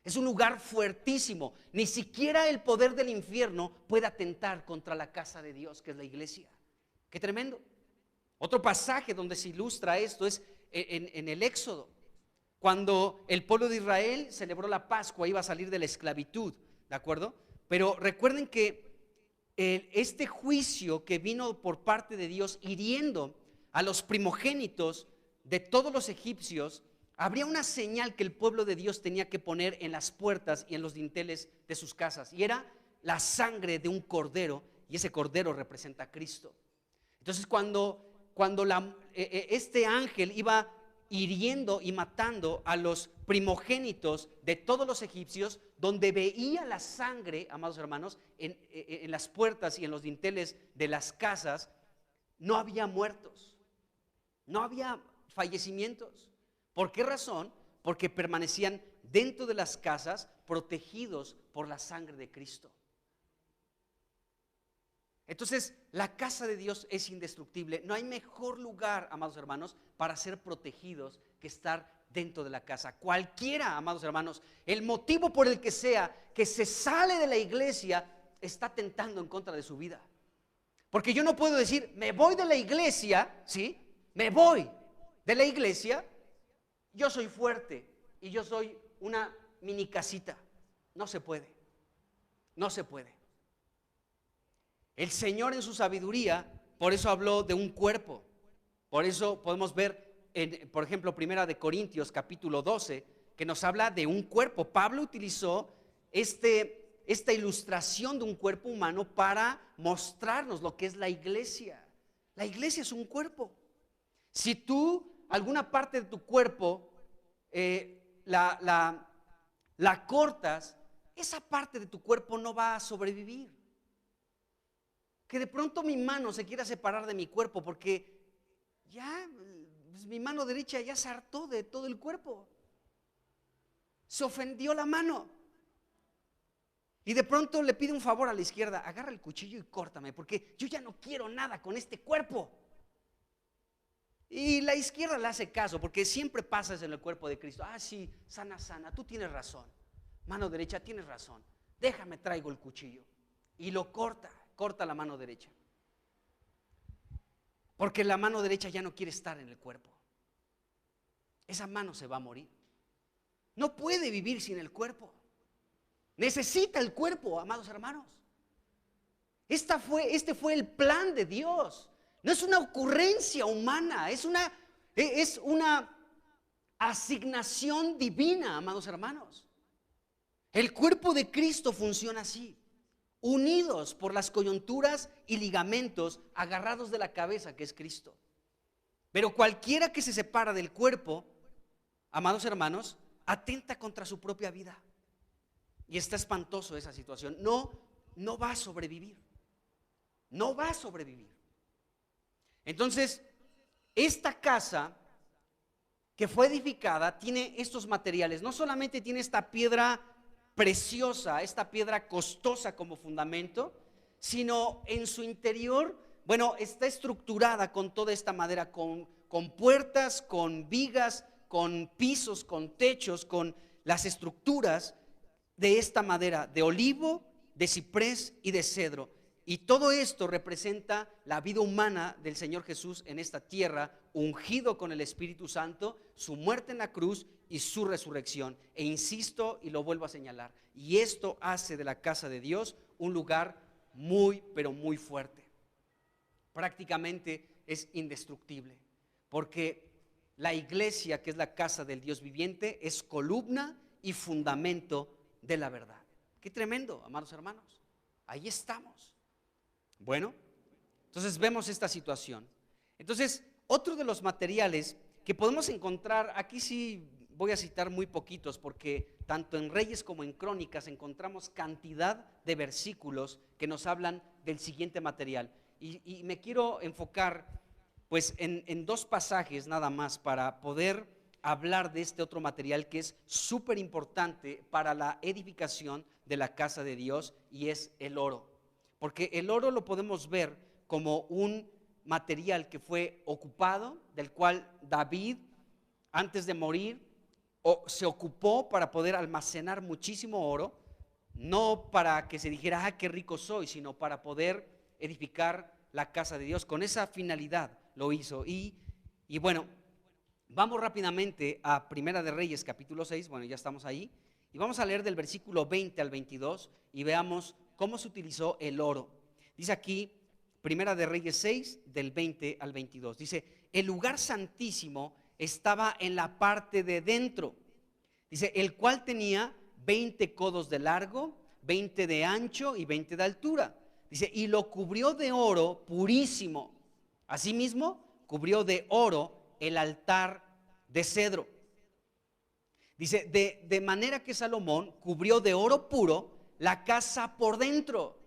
Es un lugar fuertísimo. Ni siquiera el poder del infierno puede atentar contra la casa de Dios, que es la iglesia. ¡Qué tremendo! Otro pasaje donde se ilustra esto es en el Éxodo. Cuando el pueblo de Israel celebró la Pascua, iba a salir de la esclavitud, ¿de acuerdo? Pero recuerden que este juicio que vino por parte de Dios hiriendo a los primogénitos de todos los egipcios, habría una señal que el pueblo de Dios tenía que poner en las puertas y en los dinteles de sus casas, y era la sangre de un cordero, y ese cordero representa a Cristo. Entonces cuando este ángel iba hiriendo y matando a los primogénitos de todos los egipcios, donde veía la sangre, amados hermanos, en las puertas y en los dinteles de las casas, no había muertos, no había fallecimientos. ¿Por qué razón? Porque permanecían dentro de las casas protegidos por la sangre de Cristo. Entonces, la casa de Dios es indestructible. No hay mejor lugar, amados hermanos, para ser protegidos que estar dentro de la casa. Cualquiera, amados hermanos, el motivo por el que sea que se sale de la iglesia, está tentando en contra de su vida. Porque yo no puedo decir, me voy de la iglesia, ¿sí? Me voy de la iglesia, yo soy fuerte y yo soy una mini casita. No se puede, no se puede. El Señor en su sabiduría, por eso habló de un cuerpo. Por eso podemos ver, por ejemplo, 1 Corintios capítulo 12, que nos habla de un cuerpo. Pablo utilizó esta ilustración de un cuerpo humano para mostrarnos lo que es la iglesia. La iglesia es un cuerpo. Si tú, alguna parte de tu cuerpo, la cortas, esa parte de tu cuerpo no va a sobrevivir. Que de pronto mi mano se quiera separar de mi cuerpo porque ya pues, mi mano derecha ya se hartó de todo el cuerpo. Se ofendió la mano. Y de pronto le pide un favor a la izquierda, agarra el cuchillo y córtame porque yo ya no quiero nada con este cuerpo. Y la izquierda le hace caso porque siempre pasas en el cuerpo de Cristo. Ah, sí, sana, tú tienes razón. Mano derecha, tienes razón. Déjame, traigo el cuchillo. Y lo corta la mano derecha. Porque la mano derecha ya no quiere estar en el cuerpo. Esa mano se va a morir. No puede vivir sin el cuerpo. Necesita el cuerpo, amados hermanos. Este fue el plan de Dios. No es una ocurrencia humana, es una asignación divina, amados hermanos. El cuerpo de Cristo funciona así, unidos por las coyunturas y ligamentos, agarrados de la cabeza que es Cristo. Pero cualquiera que se separa del cuerpo, amados hermanos, atenta contra su propia vida. Y está espantoso esa situación. No va a sobrevivir. No va a sobrevivir. Entonces, esta casa que fue edificada tiene estos materiales. No solamente tiene esta piedra preciosa, esta piedra costosa como fundamento, sino en su interior, bueno, está estructurada con toda esta madera, con puertas, con vigas, con pisos, con techos, con las estructuras de esta madera, de olivo, de ciprés y de cedro. Y todo esto representa la vida humana del Señor Jesús en esta tierra, ungido con el Espíritu Santo, su muerte en la cruz y su resurrección. E insisto y lo vuelvo a señalar, y esto hace de la casa de Dios un lugar muy, pero muy fuerte. Prácticamente es indestructible, porque la iglesia, que es la casa del Dios viviente, es columna y fundamento de la verdad. Qué tremendo, amados hermanos. Ahí estamos. Bueno, entonces vemos esta situación. Entonces, otro de los materiales que podemos encontrar, aquí sí voy a citar muy poquitos, porque tanto en Reyes como en Crónicas encontramos cantidad de versículos que nos hablan del siguiente material. Y me quiero enfocar pues en dos pasajes nada más para poder hablar de este otro material que es súper importante para la edificación de la casa de Dios, y es el oro. Porque el oro lo podemos ver como un material que fue ocupado, del cual David, antes de morir, se ocupó para poder almacenar muchísimo oro, no para que se dijera, qué rico soy, sino para poder edificar la casa de Dios. Con esa finalidad lo hizo. Y bueno, vamos rápidamente a Primera de Reyes, capítulo 6, bueno, ya estamos ahí, y vamos a leer del versículo 20 al 22 y veamos cómo se utilizó el oro. Dice aquí, Primera de Reyes 6, del 20 al 22, dice, el lugar santísimo estaba en la parte de dentro, dice, el cual tenía 20 codos de largo, 20 de ancho y 20 de altura, dice, y lo cubrió de oro purísimo. Asimismo, cubrió de oro el altar de cedro. Dice, de manera que Salomón cubrió de oro puro la casa por dentro.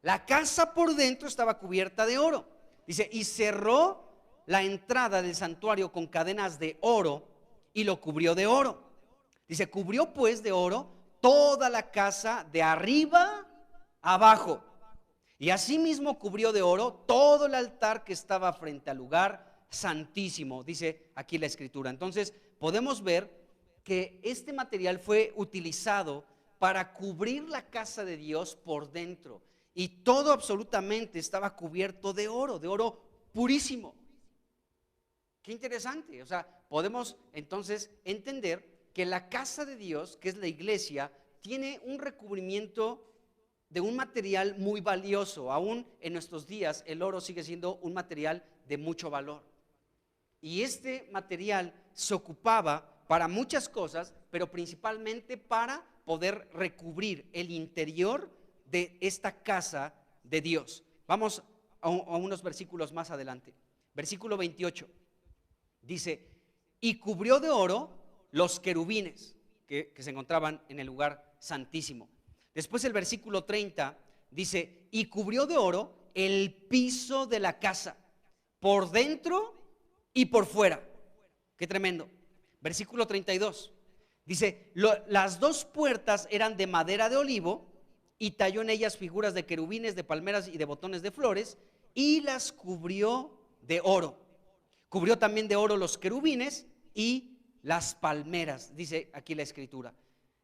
La casa por dentro estaba cubierta de oro. Dice, y cerró la entrada del santuario con cadenas de oro y lo cubrió de oro. Dice, cubrió pues de oro toda la casa de arriba abajo. Y asimismo cubrió de oro todo el altar que estaba frente al lugar santísimo, dice aquí la escritura. Entonces podemos ver que este material fue utilizado para cubrir la casa de Dios por dentro. Y todo absolutamente estaba cubierto de oro purísimo. Qué interesante. O sea, podemos entonces entender que la casa de Dios, que es la iglesia, tiene un recubrimiento de un material muy valioso. Aún en nuestros días el oro sigue siendo un material de mucho valor. Y este material se ocupaba para muchas cosas, pero principalmente para poder recubrir el interior de esta casa de Dios. Vamos a unos versículos más adelante. Versículo 28 dice, y cubrió de oro los querubines que se encontraban en el lugar santísimo. Después el versículo 30 dice, y cubrió de oro el piso de la casa, por dentro y por fuera. Qué tremendo. Versículo 32 dice, las dos puertas eran de madera de olivo y talló en ellas figuras de querubines, de palmeras y de botones de flores y las cubrió de oro. Cubrió también de oro los querubines y las palmeras, dice aquí la escritura.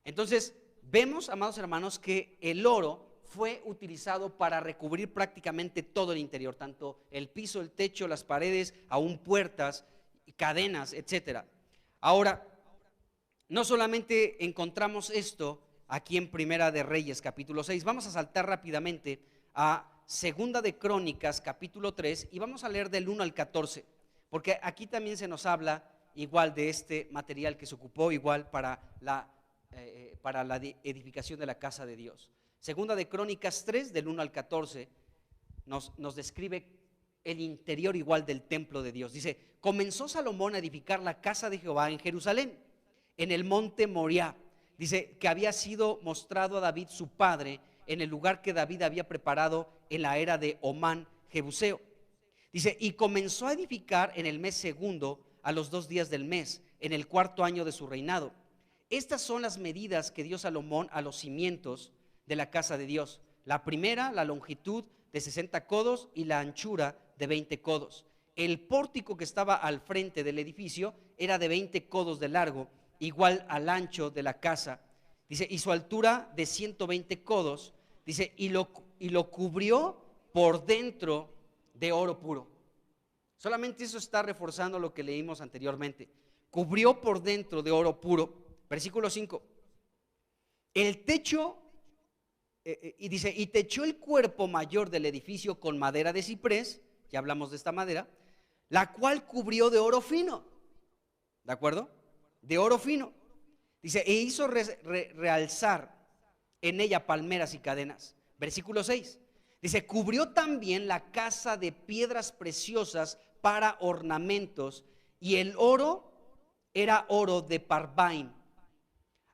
Entonces vemos, amados hermanos, que el oro fue utilizado para recubrir prácticamente todo el interior, tanto el piso, el techo, las paredes, aún puertas, cadenas, etcétera. Ahora, no solamente encontramos esto aquí en Primera de Reyes, capítulo 6, vamos a saltar rápidamente a Segunda de Crónicas, capítulo 3, y vamos a leer del 1 al 14, porque aquí también se nos habla igual de este material que se ocupó igual para la edificación de la casa de Dios. Segunda de Crónicas 3, del 1 al 14, nos describe el interior igual del templo de Dios. Dice, comenzó Salomón a edificar la casa de Jehová en Jerusalén, en el monte Moriah. Dice que había sido mostrado a David su padre en el lugar que David había preparado en la era de Omán Jebuseo. Dice, y comenzó a edificar en el mes segundo, a los 2 días del mes, en el 4.º año de su reinado. Estas son las medidas que dio Salomón a los cimientos de la casa de Dios. La primera, la longitud de 60 codos y la anchura de 20 codos. El pórtico que estaba al frente del edificio era de 20 codos de largo, igual al ancho de la casa. Dice, y su altura de 120 codos. Dice, y lo cubrió por dentro de oro puro. Solamente eso está reforzando lo que leímos anteriormente. Cubrió por dentro de oro puro. Versículo 5. El techo, y dice, y techó el cuerpo mayor del edificio con madera de ciprés, ya hablamos de esta madera, la cual cubrió de oro fino. ¿De acuerdo? De oro fino. Dice, e hizo realzar en ella palmeras y cadenas. Versículo 6. Dice, cubrió también la casa de piedras preciosas para ornamentos, y el oro era oro de Parvaim.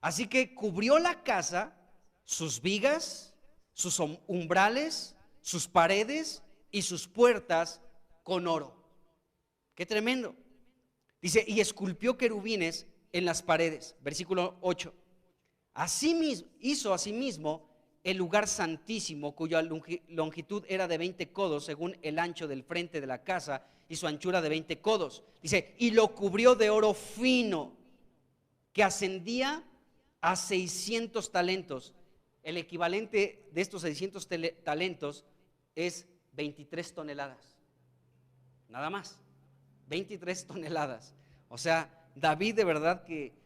Así que cubrió la casa, sus vigas, sus umbrales, sus paredes y sus puertas con oro. Qué tremendo. Dice, y esculpió querubines en las paredes. Versículo 8. Asimismo, hizo asimismo el lugar santísimo, cuya longitud era de 20 codos según el ancho del frente de la casa y su anchura de 20 codos. Dice, y lo cubrió de oro fino. que ascendía a 600 talentos. El equivalente de estos 600 talentos es 23 toneladas. Nada más, 23 toneladas. O sea, David de verdad que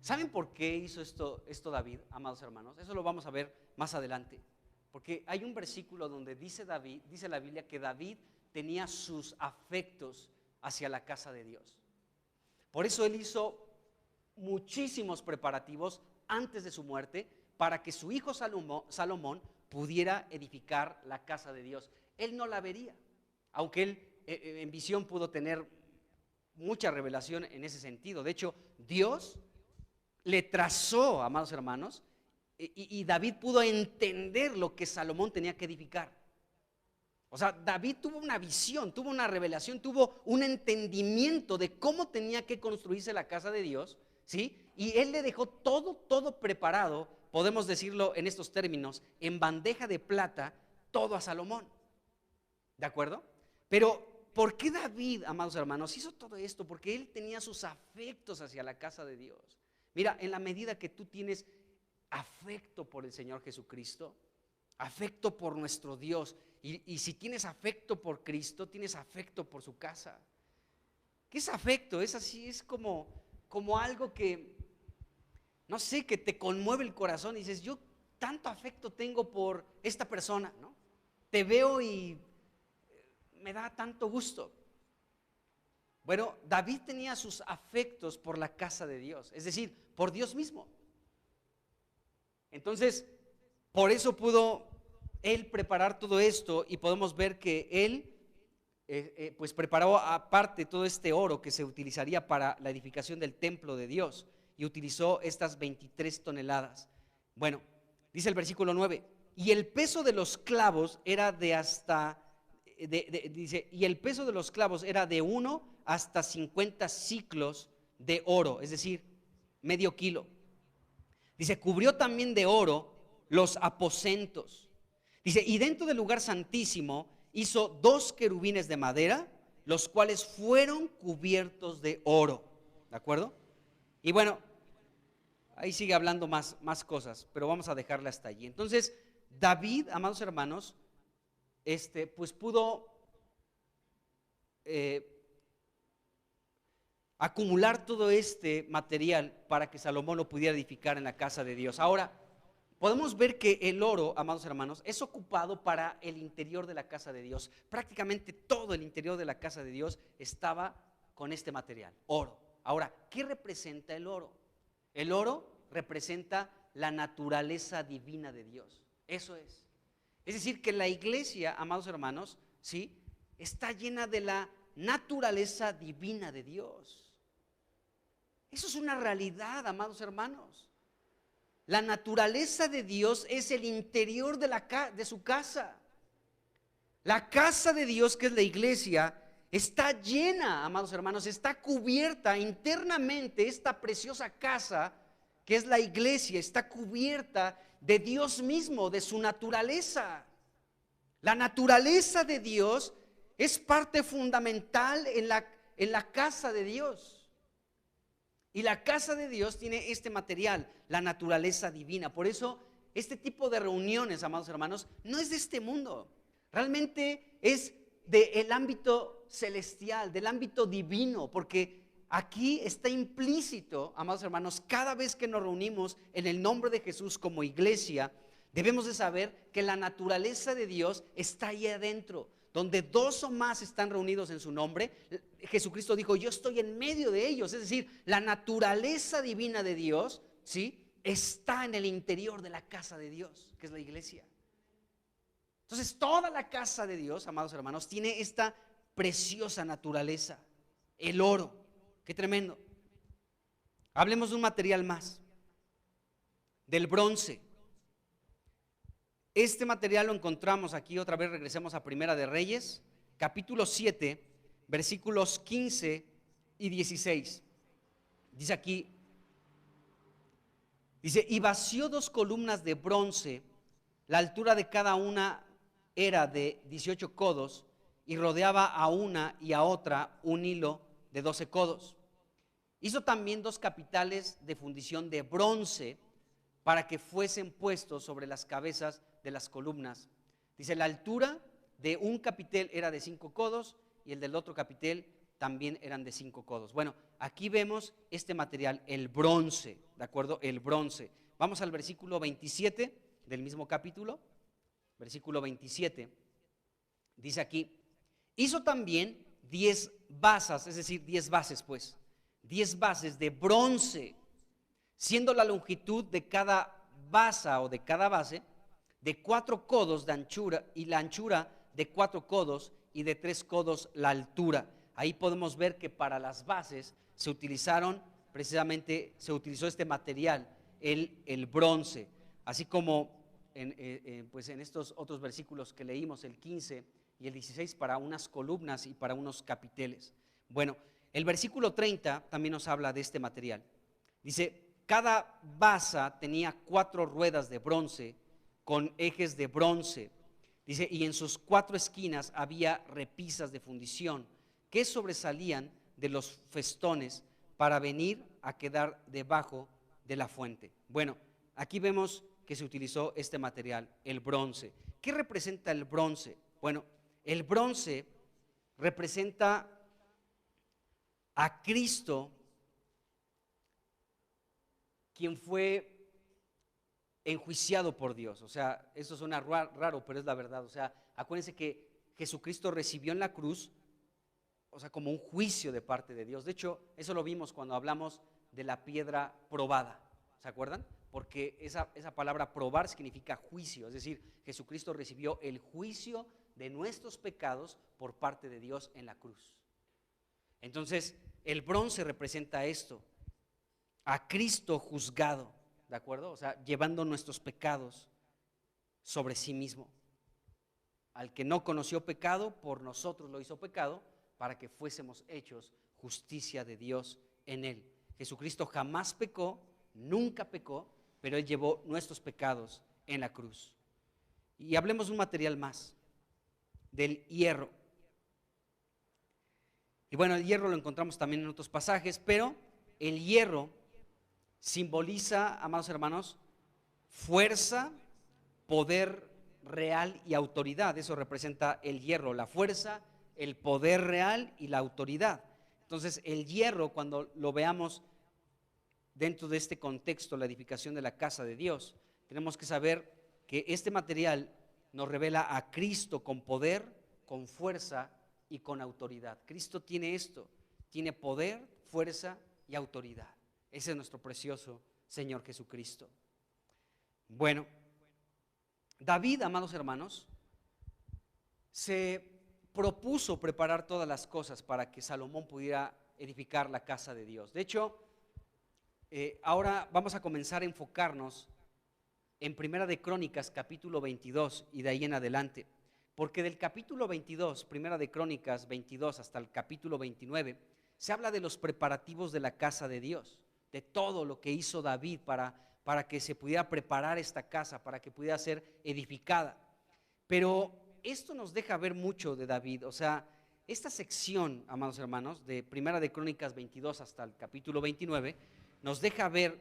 ¿saben por qué hizo esto David, amados hermanos? Eso lo vamos a ver más adelante. Porque hay un versículo donde dice la Biblia que David tenía sus afectos hacia la casa de Dios. Por eso él hizo muchísimos preparativos antes de su muerte para que su hijo Salomón pudiera edificar la casa de Dios. Él no la vería, aunque él en visión pudo tener mucha revelación en ese sentido. De hecho, Dios le trazó, amados hermanos, y David pudo entender lo que Salomón tenía que edificar. O sea, David tuvo una visión, tuvo una revelación, tuvo un entendimiento de cómo tenía que construirse la casa de Dios, ¿sí? Y él le dejó todo preparado, podemos decirlo en estos términos, en bandeja de plata, todo a Salomón. ¿De acuerdo? Pero ¿por qué David, amados hermanos, hizo todo esto? Porque él tenía sus afectos hacia la casa de Dios. Mira, en la medida que tú tienes afecto por el Señor Jesucristo, afecto por nuestro Dios, y si tienes afecto por Cristo, tienes afecto por su casa. ¿Qué es afecto? Es así, es como algo que, no sé, que te conmueve el corazón y dices, yo tanto afecto tengo por esta persona, ¿no? Te veo y me da tanto gusto. Bueno, David tenía sus afectos por la casa de Dios, es decir, por Dios mismo. Entonces, por eso pudo él preparar todo esto y podemos ver que él pues preparó aparte todo este oro que se utilizaría para la edificación del templo de Dios y utilizó estas 23 toneladas. Bueno, dice el versículo 9, y el peso de los clavos era dice, y el peso de los clavos era de 1 hasta 50 siclos de oro, es decir, medio kilo. Dice, cubrió también de oro los aposentos. Dice, y dentro del lugar santísimo hizo 2 querubines de madera, los cuales fueron cubiertos de oro. ¿De acuerdo? Y bueno, ahí sigue hablando más cosas, pero vamos a dejarla hasta allí. Entonces, David, amados hermanos, pues pudo acumular todo este material para que Salomón lo pudiera edificar en la casa de Dios. Ahora, podemos ver que el oro, amados hermanos, es ocupado para el interior de la casa de Dios. Prácticamente todo el interior de la casa de Dios estaba con este material, oro. Ahora, ¿qué representa el oro? El oro representa la naturaleza divina de Dios. Eso es. Es decir, que la iglesia, amados hermanos, ¿sí?, está llena de la naturaleza divina de Dios. Eso es una realidad, amados hermanos. La naturaleza de Dios es el interior de su casa. La casa de Dios, que es la iglesia, está llena, amados hermanos, está cubierta internamente. Esta preciosa casa, que es la iglesia, está cubierta de Dios mismo, de su naturaleza. La naturaleza de Dios es parte fundamental en la casa de Dios. Y la casa de Dios tiene este material, la naturaleza divina. Por eso este tipo de reuniones, amados hermanos, no es de este mundo. Realmente es del ámbito celestial, del ámbito divino, porque aquí está implícito, amados hermanos, cada vez que nos reunimos en el nombre de Jesús como iglesia, debemos de saber que la naturaleza de Dios está ahí adentro. Donde 2 o más están reunidos en su nombre, Jesucristo dijo, yo estoy en medio de ellos. Es decir, la naturaleza divina de Dios, ¿sí?, está en el interior de la casa de Dios, que es la iglesia. Entonces, toda la casa de Dios, amados hermanos, tiene esta preciosa naturaleza, el oro. Qué tremendo. Hablemos de un material más, del bronce. Este material lo encontramos aquí, otra vez regresemos a Primera de Reyes, capítulo 7, versículos 15 y 16. Dice aquí, dice, y vació 2 columnas de bronce, la altura de cada una era de 18 codos, y rodeaba a una y a otra un hilo de 12 codos. Hizo también 2 capiteles de fundición de bronce para que fuesen puestos sobre las cabezas de las columnas. Dice, la altura de un capitel era de 5 codos y el del otro capitel también eran de 5 codos. Bueno, aquí vemos este material, el bronce, ¿de acuerdo? El bronce. Vamos al versículo 27 del mismo capítulo, versículo 27. Dice aquí, hizo también 10 basas, es decir, 10 bases, pues, 10 bases de bronce, siendo la longitud de cada basa o de cada base de 4 codos de anchura y la anchura de 4 codos y de 3 codos la altura. Ahí podemos ver que para las bases se utilizó este material, el bronce, así como pues en estos otros versículos que leímos, el 15 y el 16, para unas columnas y para unos capiteles. Bueno, el versículo 30 también nos habla de este material. Dice, cada basa tenía 4 ruedas de bronce con ejes de bronce. Dice, y en sus 4 esquinas había repisas de fundición que sobresalían de los festones para venir a quedar debajo de la fuente. Bueno, aquí vemos que se utilizó este material, el bronce. ¿Qué representa el bronce? Bueno, el bronce representa a Cristo, quien fue enjuiciado por Dios. O sea, eso suena raro, pero es la verdad. O sea, acuérdense que Jesucristo recibió en la cruz, o sea, como un juicio de parte de Dios. De hecho, eso lo vimos cuando hablamos de la piedra probada. ¿Se acuerdan? Porque esa palabra probar significa juicio. Es decir, Jesucristo recibió el juicio de nuestros pecados por parte de Dios en la cruz. Entonces, el bronce representa esto, a Cristo juzgado, ¿de acuerdo? O sea, llevando nuestros pecados sobre sí mismo. Al que no conoció pecado, por nosotros lo hizo pecado, para que fuésemos hechos justicia de Dios en él. Jesucristo jamás pecó, nunca pecó, pero él llevó nuestros pecados en la cruz. Y hablemos de un material más, del hierro. Y bueno, el hierro lo encontramos también en otros pasajes, pero el hierro simboliza, amados hermanos, fuerza, poder real y autoridad. Eso representa el hierro, la fuerza, el poder real y la autoridad. Entonces, el hierro, cuando lo veamos dentro de este contexto, la edificación de la casa de Dios, tenemos que saber que este material nos revela a Cristo con poder, con fuerza y con autoridad. Cristo tiene esto, tiene poder, fuerza y autoridad. Ese es nuestro precioso Señor Jesucristo. Bueno, David, amados hermanos, se propuso preparar todas las cosas para que Salomón pudiera edificar la casa de Dios. De hecho, ahora vamos a comenzar a enfocarnos en Primera de Crónicas, capítulo 22, y de ahí en adelante. Porque del capítulo 22, Primera de Crónicas 22, hasta el capítulo 29, se habla de los preparativos de la casa de Dios, de todo lo que hizo David para que se pudiera preparar esta casa, para que pudiera ser edificada. Pero esto nos deja ver mucho de David. O sea, esta sección, amados hermanos, de Primera de Crónicas 22 hasta el capítulo 29, nos deja ver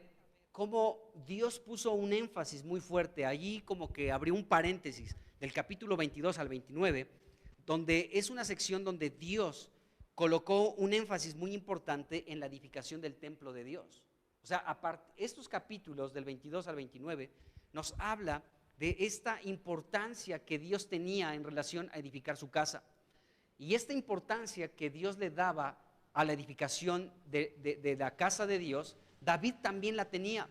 cómo Dios puso un énfasis muy fuerte. Allí como que abrió un paréntesis del capítulo 22 al 29, donde es una sección donde Dios colocó un énfasis muy importante en la edificación del templo de Dios. O sea, estos capítulos del 22 al 29 nos habla de esta importancia que Dios tenía en relación a edificar su casa. Y esta importancia que Dios le daba a la edificación de la casa de Dios, David también la tenía.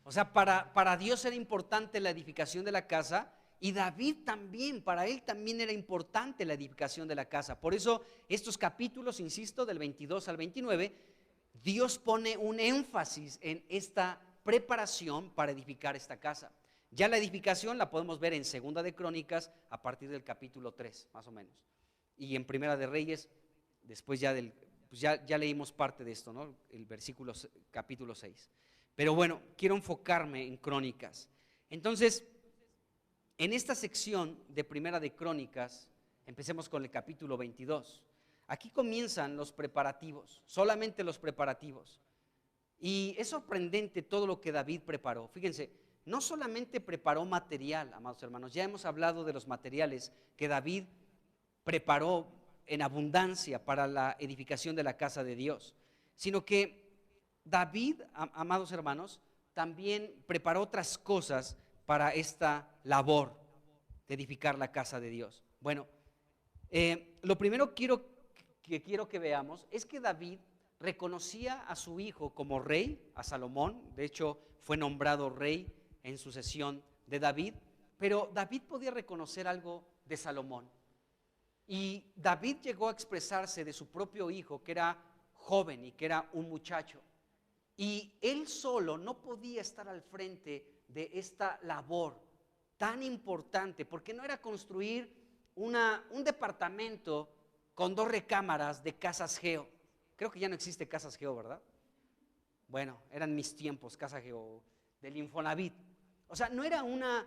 O sea, para Dios era importante la edificación de la casa, y David también, para él también era importante la edificación de la casa. Por eso estos capítulos, insisto, del 22 al 29, Dios pone un énfasis en esta preparación para edificar esta casa. Ya la edificación la podemos ver en Segunda de Crónicas a partir del capítulo 3, más o menos. Y en Primera de Reyes, después ya ya leímos parte de esto, ¿no? El capítulo 6. Pero bueno, quiero enfocarme en Crónicas. Entonces, en esta sección de Primera de Crónicas, empecemos con el capítulo 22. aquí comienzan los preparativos, solamente los preparativos. Y es sorprendente todo lo que David preparó. Fíjense, no solamente preparó material, amados hermanos, ya hemos hablado de los materiales que David preparó en abundancia para la edificación de la casa de Dios, sino que David, amados hermanos, también preparó otras cosas para esta labor de edificar la casa de Dios. Bueno, lo primero que quiero que veamos es que David reconocía a su hijo como rey, a Salomón. De hecho, fue nombrado rey en sucesión de David, pero David podía reconocer algo de Salomón. Y David llegó a expresarse de su propio hijo, que era joven y que era un muchacho. Y él solo no podía estar al frente de esta labor tan importante, porque no era construir un departamento con 2 recámaras de Casas Geo. Creo que ya no existe Casas Geo, ¿verdad? Bueno, eran mis tiempos, Casa Geo del Infonavit. O sea, no era una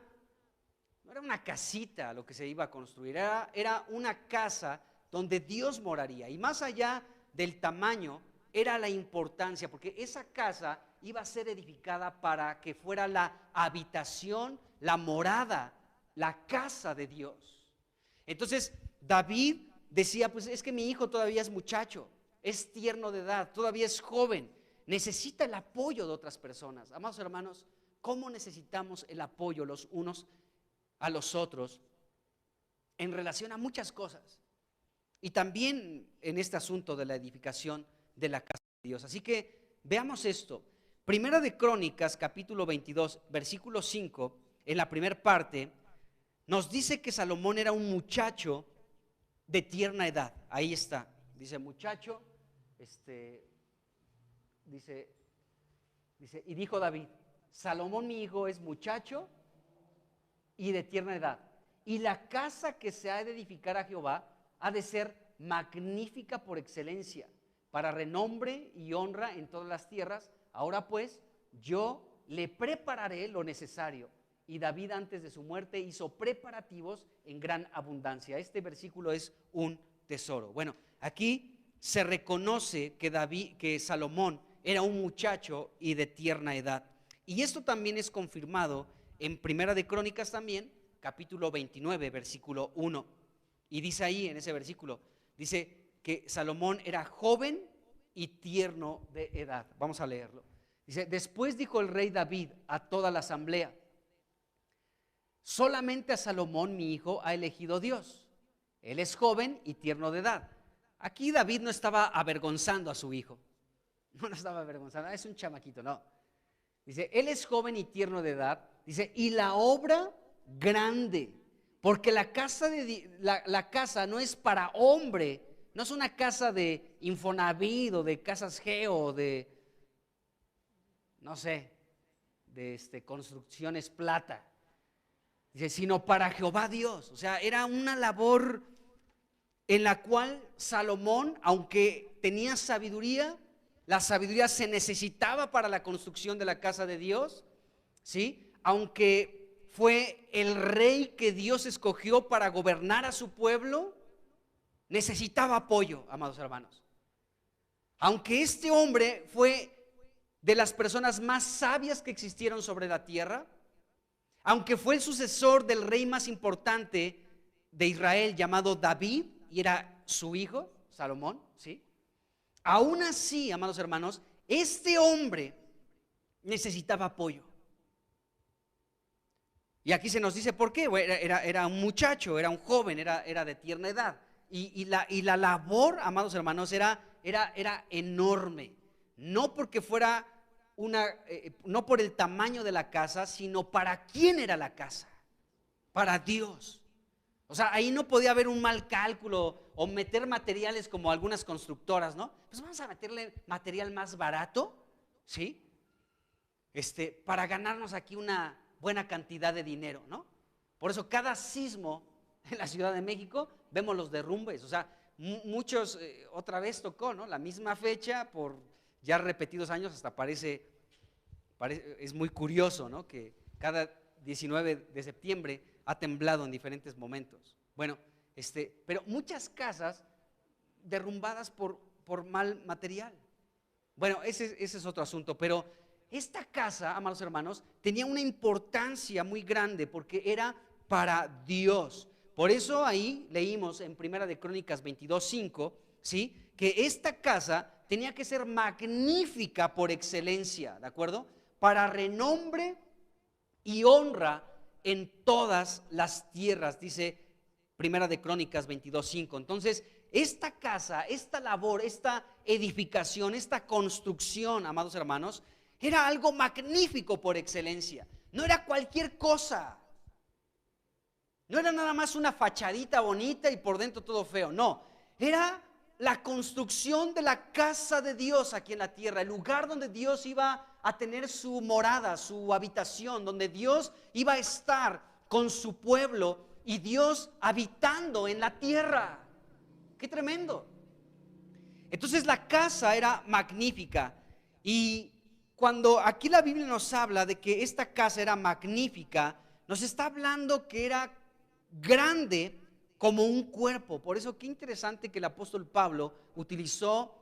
casita lo que se iba a construir, era una casa donde Dios moraría. Y más allá del tamaño, era la importancia, porque esa casa iba a ser edificada para que fuera la habitación, la morada, la casa de Dios. Entonces, David decía, pues es que mi hijo todavía es muchacho, es tierno de edad, todavía es joven, necesita el apoyo de otras personas. Amados hermanos, ¿cómo necesitamos el apoyo los unos a los otros en relación a muchas cosas? Y también en este asunto de la edificación de la casa de Dios. Así que veamos esto. Primera de Crónicas, capítulo 22, versículo 5, en la primera parte, nos dice que Salomón era un muchacho de tierna edad. Ahí está, dice muchacho, dice, y dijo David, Salomón mi hijo es muchacho y de tierna edad, y la casa que se ha de edificar a Jehová ha de ser magnífica por excelencia, para renombre y honra en todas las tierras. Ahora pues, yo le prepararé lo necesario. Y David antes de su muerte hizo preparativos en gran abundancia. Este versículo es un tesoro. Bueno, aquí se reconoce que Salomón era un muchacho y de tierna edad. Y esto también es confirmado en Primera de Crónicas también, capítulo 29, versículo 1. Y dice ahí en ese versículo, dice que Salomón era joven y tierno de edad. Vamos a leerlo. Dice, después dijo el rey David a toda la asamblea, solamente a Salomón mi hijo ha elegido Dios. Él es joven y tierno de edad. Aquí David no estaba avergonzando a su hijo. No lo estaba avergonzando, es un chamaquito, no. Dice, él es joven y tierno de edad. Dice, y la obra grande, porque la casa no es para hombre, no es una casa de Infonavit o de Casas Geo, de, no sé, de Construcciones Plata. Dice, sino para Jehová Dios. O sea, era una labor en la cual Salomón, aunque tenía sabiduría, la sabiduría se necesitaba para la construcción de la casa de Dios, ¿sí? Aunque fue el rey que Dios escogió para gobernar a su pueblo, necesitaba apoyo, amados hermanos. Aunque este hombre fue de las personas más sabias que existieron sobre la tierra, aunque fue el sucesor del rey más importante de Israel llamado David, y era su hijo, Salomón, ¿sí? Aún así, amados hermanos, este hombre necesitaba apoyo. Y aquí se nos dice por qué. Era un muchacho, era un joven, era de tierna edad. Y la labor, amados hermanos, era enorme. No porque fuera no por el tamaño de la casa, sino para quién era la casa. Para Dios. O sea, ahí no podía haber un mal cálculo o meter materiales como algunas constructoras, ¿no? Pues vamos a meterle material más barato, ¿sí? Para ganarnos aquí una buena cantidad de dinero, ¿no? Por eso cada sismo en la Ciudad de México vemos los derrumbes. O sea, muchos, otra vez tocó, ¿no? La misma fecha por ya repetidos años, hasta parece es muy curioso, ¿no? Que cada 19 de septiembre ha temblado en diferentes momentos. Bueno, pero muchas casas derrumbadas por mal material. Bueno, ese es otro asunto, pero esta casa, amados hermanos, tenía una importancia muy grande porque era para Dios. Por eso ahí leímos en Primera de Crónicas 22:5, ¿sí?, que esta casa tenía que ser magnífica por excelencia, ¿de acuerdo? Para renombre y honra en todas las tierras, dice Primera de Crónicas 22:5. Entonces, esta casa, esta labor, esta edificación, esta construcción, amados hermanos, era algo magnífico por excelencia. No era cualquier cosa. No era nada más una fachadita bonita y por dentro todo feo. No, era la construcción de la casa de Dios aquí en la tierra, el lugar donde Dios iba a tener su morada, su habitación, donde Dios iba a estar con su pueblo y Dios habitando en la tierra. ¡Qué tremendo! Entonces la casa era magnífica, y cuando aquí la Biblia nos habla de que esta casa era magnífica, nos está hablando que era grande como un cuerpo. Por eso qué interesante que el apóstol Pablo utilizó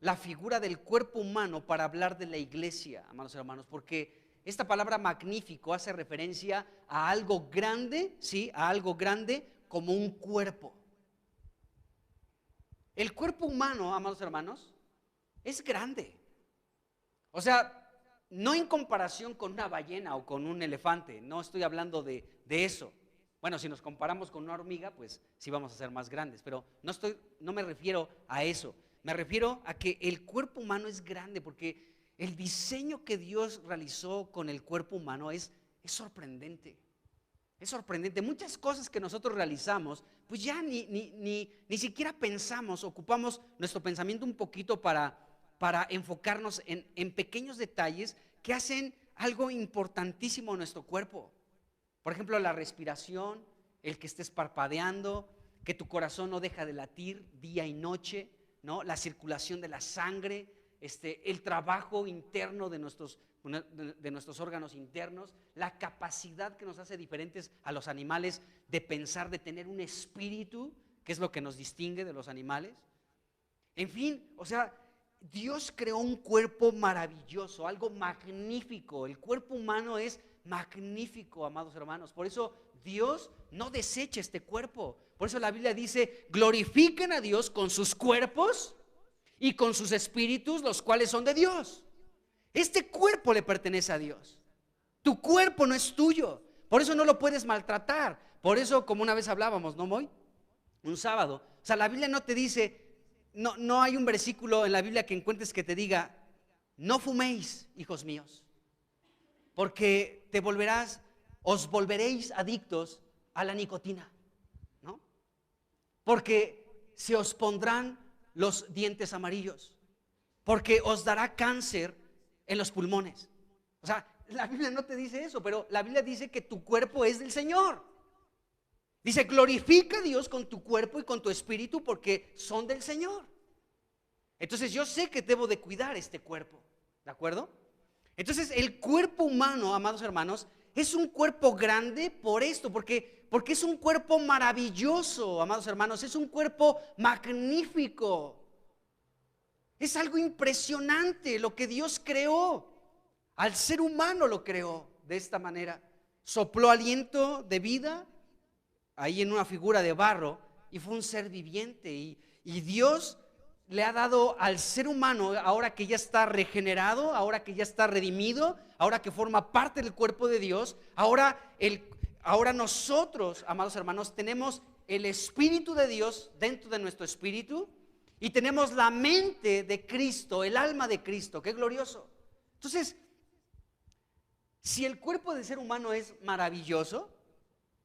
la figura del cuerpo humano para hablar de la iglesia, amados hermanos, porque esta palabra magnífico hace referencia a algo grande, ¿sí?, a algo grande como un cuerpo. El cuerpo humano, amados hermanos, es grande. O sea, no en comparación con una ballena o con un elefante, no estoy hablando de eso. Bueno, si nos comparamos con una hormiga, pues sí vamos a ser más grandes, pero no me refiero a eso. Me refiero a que el cuerpo humano es grande porque el diseño que Dios realizó con el cuerpo humano es sorprendente. Es sorprendente. Muchas cosas que nosotros realizamos, pues ya ni siquiera pensamos, ocupamos nuestro pensamiento un poquito para enfocarnos en pequeños detalles que hacen algo importantísimo en nuestro cuerpo. Por ejemplo, la respiración, el que estés parpadeando, que tu corazón no deja de latir día y noche, ¿no? La circulación de la sangre, el trabajo interno de nuestros órganos internos, la capacidad que nos hace diferentes a los animales de pensar, de tener un espíritu, que es lo que nos distingue de los animales. En fin, o sea, Dios creó un cuerpo maravilloso, algo magnífico. El cuerpo humano es magnífico, amados hermanos. Por eso Dios no desecha este cuerpo. Por eso la Biblia dice: glorifiquen a Dios con sus cuerpos y con sus espíritus, los cuales son de Dios. Este cuerpo le pertenece a Dios. Tu cuerpo no es tuyo, por eso no lo puedes maltratar. Por eso, como una vez hablábamos, ¿no, Moy? Un sábado. O sea, la Biblia no te dice, no hay un versículo en la Biblia que encuentres que te diga: no fuméis, hijos míos, porque os volveréis adictos a la nicotina, ¿no? Porque se os pondrán los dientes amarillos, porque os dará cáncer en los pulmones. O sea, la Biblia no te dice eso, pero la Biblia dice que tu cuerpo es del Señor. Dice: glorifica a Dios con tu cuerpo y con tu espíritu, porque son del Señor. Entonces yo sé que debo de cuidar este cuerpo, ¿de acuerdo? Entonces el cuerpo humano, amados hermanos, es un cuerpo grande por esto, porque es un cuerpo maravilloso, amados hermanos, es un cuerpo magnífico. Es algo impresionante lo que Dios creó. Al ser humano lo creó de esta manera. Sopló aliento de vida ahí en una figura de barro y fue un ser viviente. Y Dios le ha dado al ser humano, ahora que ya está regenerado, ahora que ya está redimido, ahora que forma parte del cuerpo de Dios, ahora nosotros, amados hermanos, tenemos el Espíritu de Dios dentro de nuestro espíritu y tenemos la mente de Cristo, el alma de Cristo. ¡Qué glorioso! Entonces, si el cuerpo del ser humano es maravilloso,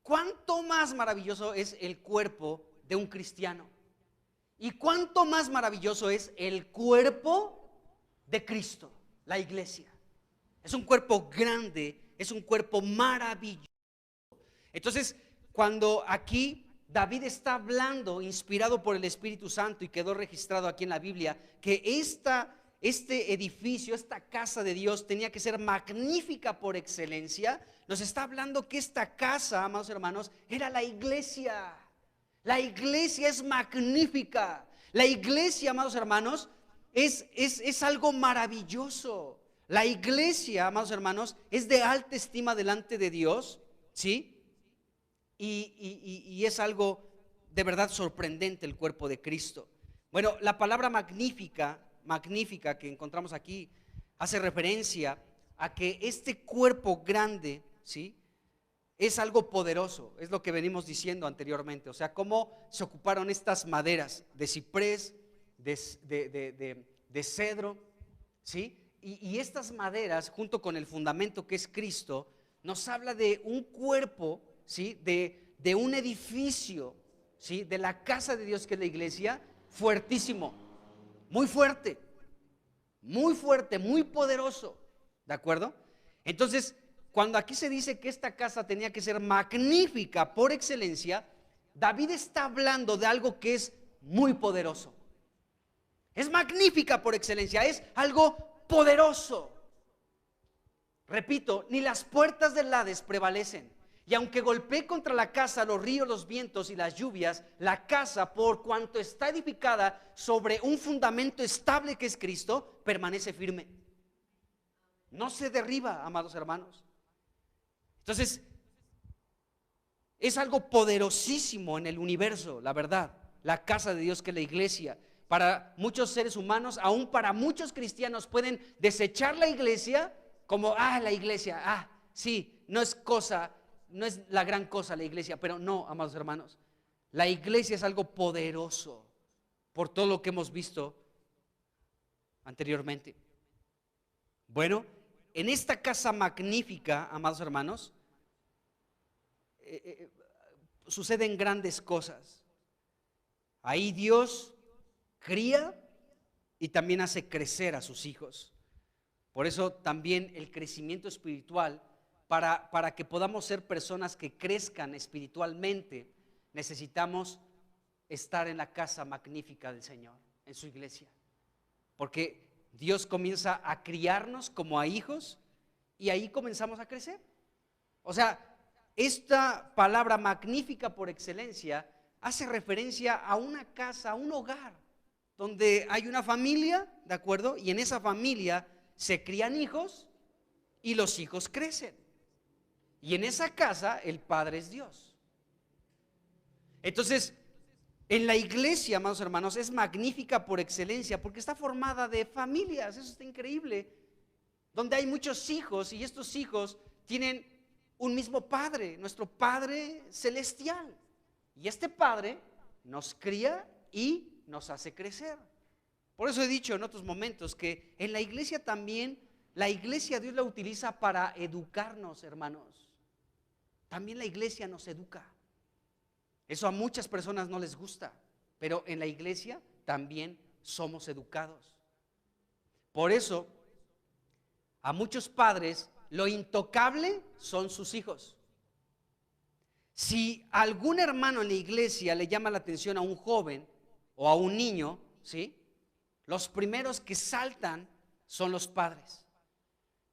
¿cuánto más maravilloso es el cuerpo de un cristiano? ¿Y cuánto más maravilloso es el cuerpo de Cristo, la iglesia? Es un cuerpo grande, es un cuerpo maravilloso. Entonces, cuando aquí David está hablando, inspirado por el Espíritu Santo, y quedó registrado aquí en la Biblia, que este edificio, esta casa de Dios tenía que ser magnífica por excelencia, nos está hablando que esta casa, amados hermanos, era la iglesia. La iglesia es magnífica. La iglesia, amados hermanos, es algo maravilloso. La iglesia, amados hermanos, es de alta estima delante de Dios, ¿sí? Y es algo de verdad sorprendente el cuerpo de Cristo. Bueno, la palabra magnífica que encontramos aquí hace referencia a que este cuerpo grande, ¿sí?, es algo poderoso. Es lo que venimos diciendo anteriormente. O sea, cómo se ocuparon estas maderas de ciprés, de cedro, ¿sí? Y estas maderas, junto con el fundamento que es Cristo, nos habla de un cuerpo, ¿sí?, de un edificio, ¿sí?, de la casa de Dios, que es la iglesia, fuertísimo, muy fuerte, muy poderoso. ¿De acuerdo? Entonces, cuando aquí se dice que esta casa tenía que ser magnífica por excelencia, David está hablando de algo que es muy poderoso. Es magnífica por excelencia, es algo poderoso. Repito, ni las puertas del Hades prevalecen. Y aunque golpee contra la casa los ríos, los vientos y las lluvias, la casa, por cuanto está edificada sobre un fundamento estable que es Cristo, permanece firme. No se derriba, amados hermanos. Entonces, es algo poderosísimo en el universo, la verdad. La casa de Dios, que es la iglesia. Para muchos seres humanos, aún para muchos cristianos, pueden desechar la iglesia como, la iglesia, sí, no es la gran cosa la iglesia. Pero no, amados hermanos, la iglesia es algo poderoso por todo lo que hemos visto anteriormente. Bueno, en esta casa magnífica, amados hermanos, suceden grandes cosas. Ahí Dios cría y también hace crecer a sus hijos. Por eso también el crecimiento espiritual, para que podamos ser personas que crezcan espiritualmente, necesitamos estar en la casa magnífica del Señor, en su iglesia. Porque Dios comienza a criarnos como a hijos y ahí comenzamos a crecer. O sea, esta palabra magnífica por excelencia hace referencia a una casa, a un hogar, donde hay una familia, ¿de acuerdo? Y en esa familia se crían hijos y los hijos crecen. Y en esa casa el Padre es Dios. Entonces, en la iglesia, amados hermanos, es magnífica por excelencia porque está formada de familias. Eso está increíble. Donde hay muchos hijos y estos hijos tienen un mismo Padre, nuestro Padre celestial. Y este Padre nos cría y nos hace crecer. Por eso he dicho en otros momentos que en la iglesia también, la iglesia Dios la utiliza para educarnos, hermanos. También la iglesia nos educa. Eso a muchas personas no les gusta, pero en la iglesia también somos educados. Por eso, a muchos padres lo intocable son sus hijos. Si algún hermano en la iglesia le llama la atención a un joven o a un niño, ¿sí?, los primeros que saltan son los padres.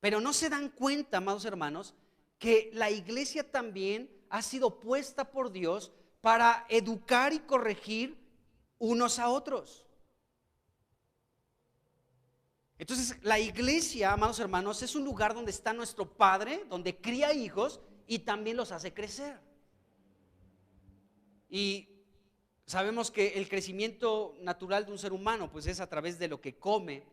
Pero no se dan cuenta, amados hermanos, que la iglesia también ha sido puesta por Dios para educar y corregir unos a otros. Entonces, la iglesia, amados hermanos, es un lugar donde está nuestro Padre, donde cría hijos y también los hace crecer. Y sabemos que el crecimiento natural de un ser humano pues es a través de lo que come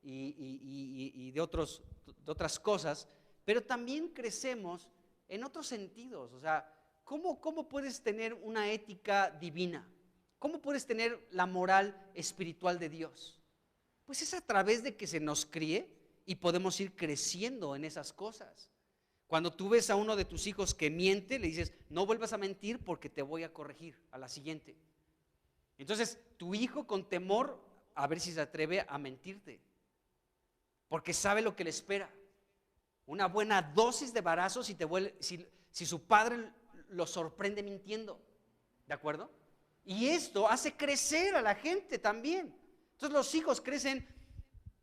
y de otras cosas, pero también crecemos en otros sentidos. O sea, ¿cómo puedes tener una ética divina? ¿Cómo puedes tener la moral espiritual de Dios? Pues es a través de que se nos críe y podemos ir creciendo en esas cosas. Cuando tú ves a uno de tus hijos que miente, le dices, no vuelvas a mentir porque te voy a corregir a la siguiente. Entonces, tu hijo con temor, a ver si se atreve a mentirte, porque sabe lo que le espera. Una buena dosis de varazos si su padre lo sorprende mintiendo. ¿De acuerdo? Y esto hace crecer a la gente también. Entonces los hijos crecen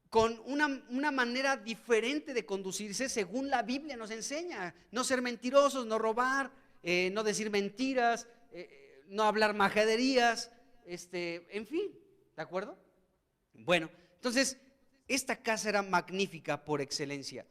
con una manera diferente de conducirse según la Biblia nos enseña. No ser mentirosos, no robar, no decir mentiras, no hablar majaderías, en fin. ¿de acuerdo? Bueno, entonces, esta casa era magnífica por excelencia.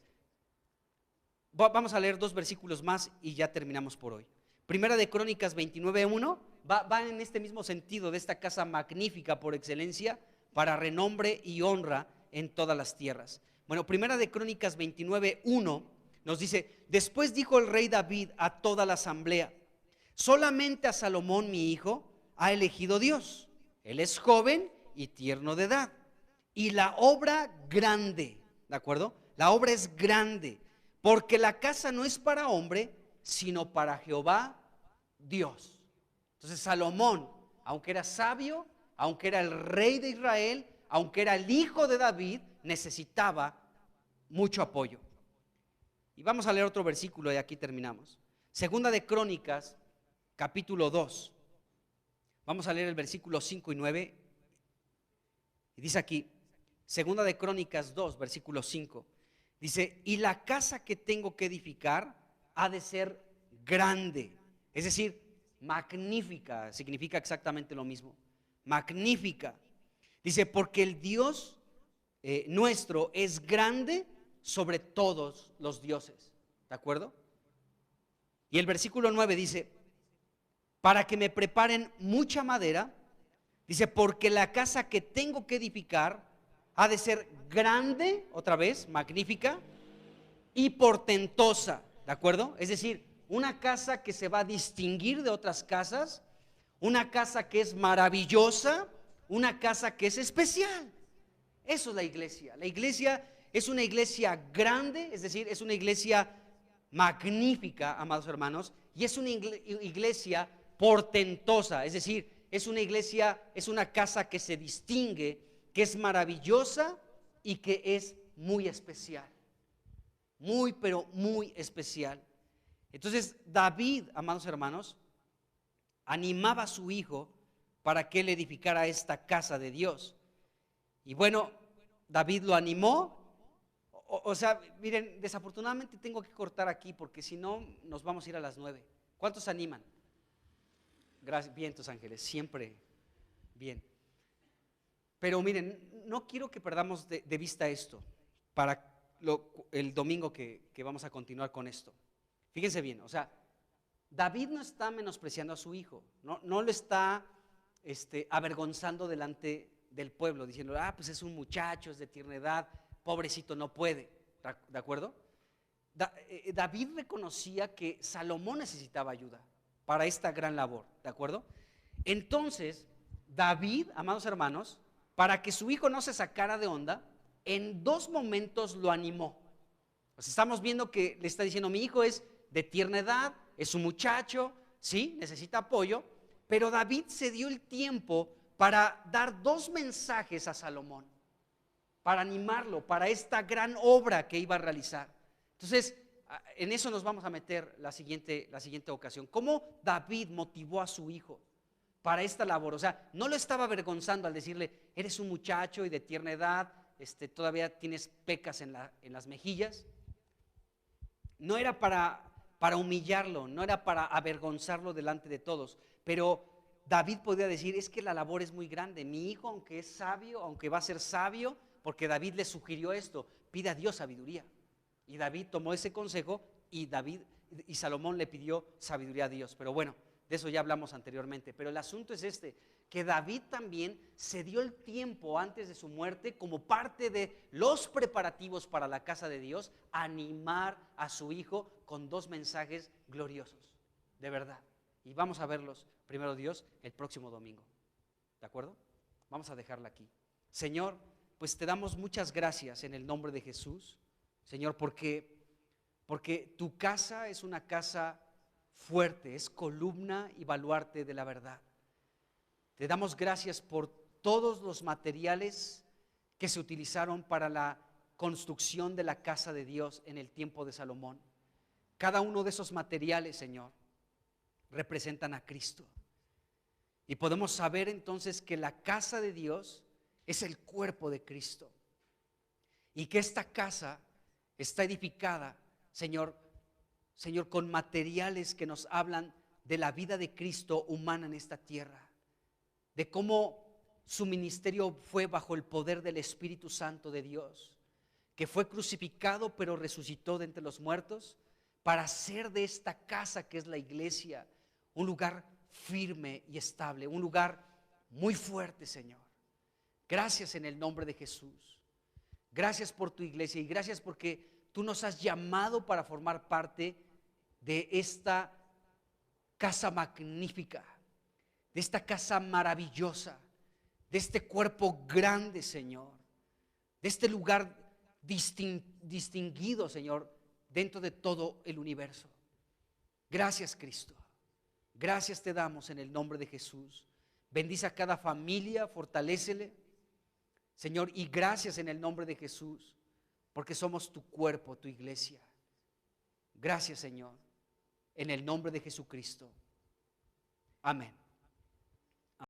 Vamos a leer 2 versículos más y ya terminamos por hoy. Primera de Crónicas 29:1 va en este mismo sentido de esta casa magnífica por excelencia para renombre y honra en todas las tierras. Bueno, Primera de Crónicas 29:1 nos dice: después dijo el rey David a toda la asamblea: solamente a Salomón mi hijo ha elegido Dios. Él es joven y tierno de edad, y la obra grande, ¿de acuerdo? La obra es grande, porque la casa no es para hombre, sino para Jehová Dios. Entonces Salomón, aunque era sabio, aunque era el rey de Israel, aunque era el hijo de David, necesitaba mucho apoyo. Y vamos a leer otro versículo y aquí terminamos. Segunda de Crónicas, capítulo 2. Vamos a leer el versículo 5 y 9. Y dice aquí, Segunda de Crónicas 2, versículo 5. Dice: y la casa que tengo que edificar ha de ser grande, es decir, magnífica. Significa exactamente lo mismo, magnífica. Dice: porque el Dios nuestro es grande sobre todos los dioses. ¿De acuerdo? Y el versículo 9 dice: para que me preparen mucha madera. Dice: porque la casa que tengo que edificar ha de ser grande, otra vez, magnífica y portentosa. ¿De acuerdo? Es decir, una casa que se va a distinguir de otras casas, una casa que es maravillosa, una casa que es especial. Eso es la iglesia. La iglesia es una iglesia grande, es decir, es una iglesia magnífica, amados hermanos, y es una iglesia portentosa, es decir, es una iglesia, es una casa que se distingue, que es maravillosa y que es muy especial. Muy, pero muy especial. Entonces David, amados hermanos, animaba a su hijo para que él edificara esta casa de Dios. Y bueno, David lo animó. O sea, miren, desafortunadamente tengo que cortar aquí porque si no nos vamos a ir a las 9. ¿Cuántos animan? Gracias, vientos ángeles, siempre bien. Pero miren, no quiero que perdamos de vista esto para el domingo que vamos a continuar con esto. Fíjense bien, o sea, David no está menospreciando a su hijo, no lo está avergonzando delante del pueblo, diciendo: pues es un muchacho, es de tierna edad, pobrecito, no puede. ¿De acuerdo? David reconocía que Salomón necesitaba ayuda para esta gran labor, ¿de acuerdo? Entonces, David, amados hermanos, para que su hijo no se sacara de onda, en 2 momentos lo animó. Pues estamos viendo que le está diciendo: mi hijo es de tierna edad, es un muchacho, sí, necesita apoyo, pero David se dio el tiempo para dar 2 mensajes a Salomón, para animarlo, para esta gran obra que iba a realizar. Entonces, en eso nos vamos a meter la siguiente ocasión. ¿Cómo David motivó a su hijo para esta labor? O sea, no lo estaba avergonzando al decirle: eres un muchacho y de tierna edad, todavía tienes pecas en las mejillas. No era para humillarlo, no era para avergonzarlo delante de todos, pero David podía decir: es que la labor es muy grande. Mi hijo, aunque es sabio, aunque va a ser sabio, porque David le sugirió esto, pide a Dios sabiduría. Y David tomó ese consejo y Salomón le pidió sabiduría a Dios. Pero bueno, de eso ya hablamos anteriormente. Pero el asunto es que David también se dio el tiempo antes de su muerte, como parte de los preparativos para la casa de Dios, a animar a su hijo con 2 mensajes gloriosos, de verdad. Y vamos a verlos, primero Dios, el próximo domingo. ¿De acuerdo? Vamos a dejarla aquí. Señor, pues te damos muchas gracias en el nombre de Jesús, Señor, porque tu casa es una casa fuerte, es columna y baluarte de la verdad. Te damos gracias por todos los materiales que se utilizaron para la construcción de la casa de Dios en el tiempo de Salomón. Cada uno de esos materiales, Señor, representan a Cristo. Y podemos saber entonces que la casa de Dios es el cuerpo de Cristo. Y que esta casa está edificada, Señor, con materiales que nos hablan de la vida de Cristo humana en esta tierra. De cómo su ministerio fue bajo el poder del Espíritu Santo de Dios, que fue crucificado pero resucitó de entre los muertos para hacer de esta casa que es la iglesia un lugar firme y estable, un lugar muy fuerte, Señor. Gracias en el nombre de Jesús. Gracias por tu iglesia y gracias porque tú nos has llamado para formar parte de esta casa magnífica, de esta casa maravillosa, de este cuerpo grande, Señor, de este lugar distinguido, Señor, dentro de todo el universo. Gracias, Cristo. Gracias te damos en el nombre de Jesús. Bendice a cada familia, fortalécele, Señor, y gracias en el nombre de Jesús, porque somos tu cuerpo, tu iglesia. Gracias, Señor, en el nombre de Jesucristo. Amén.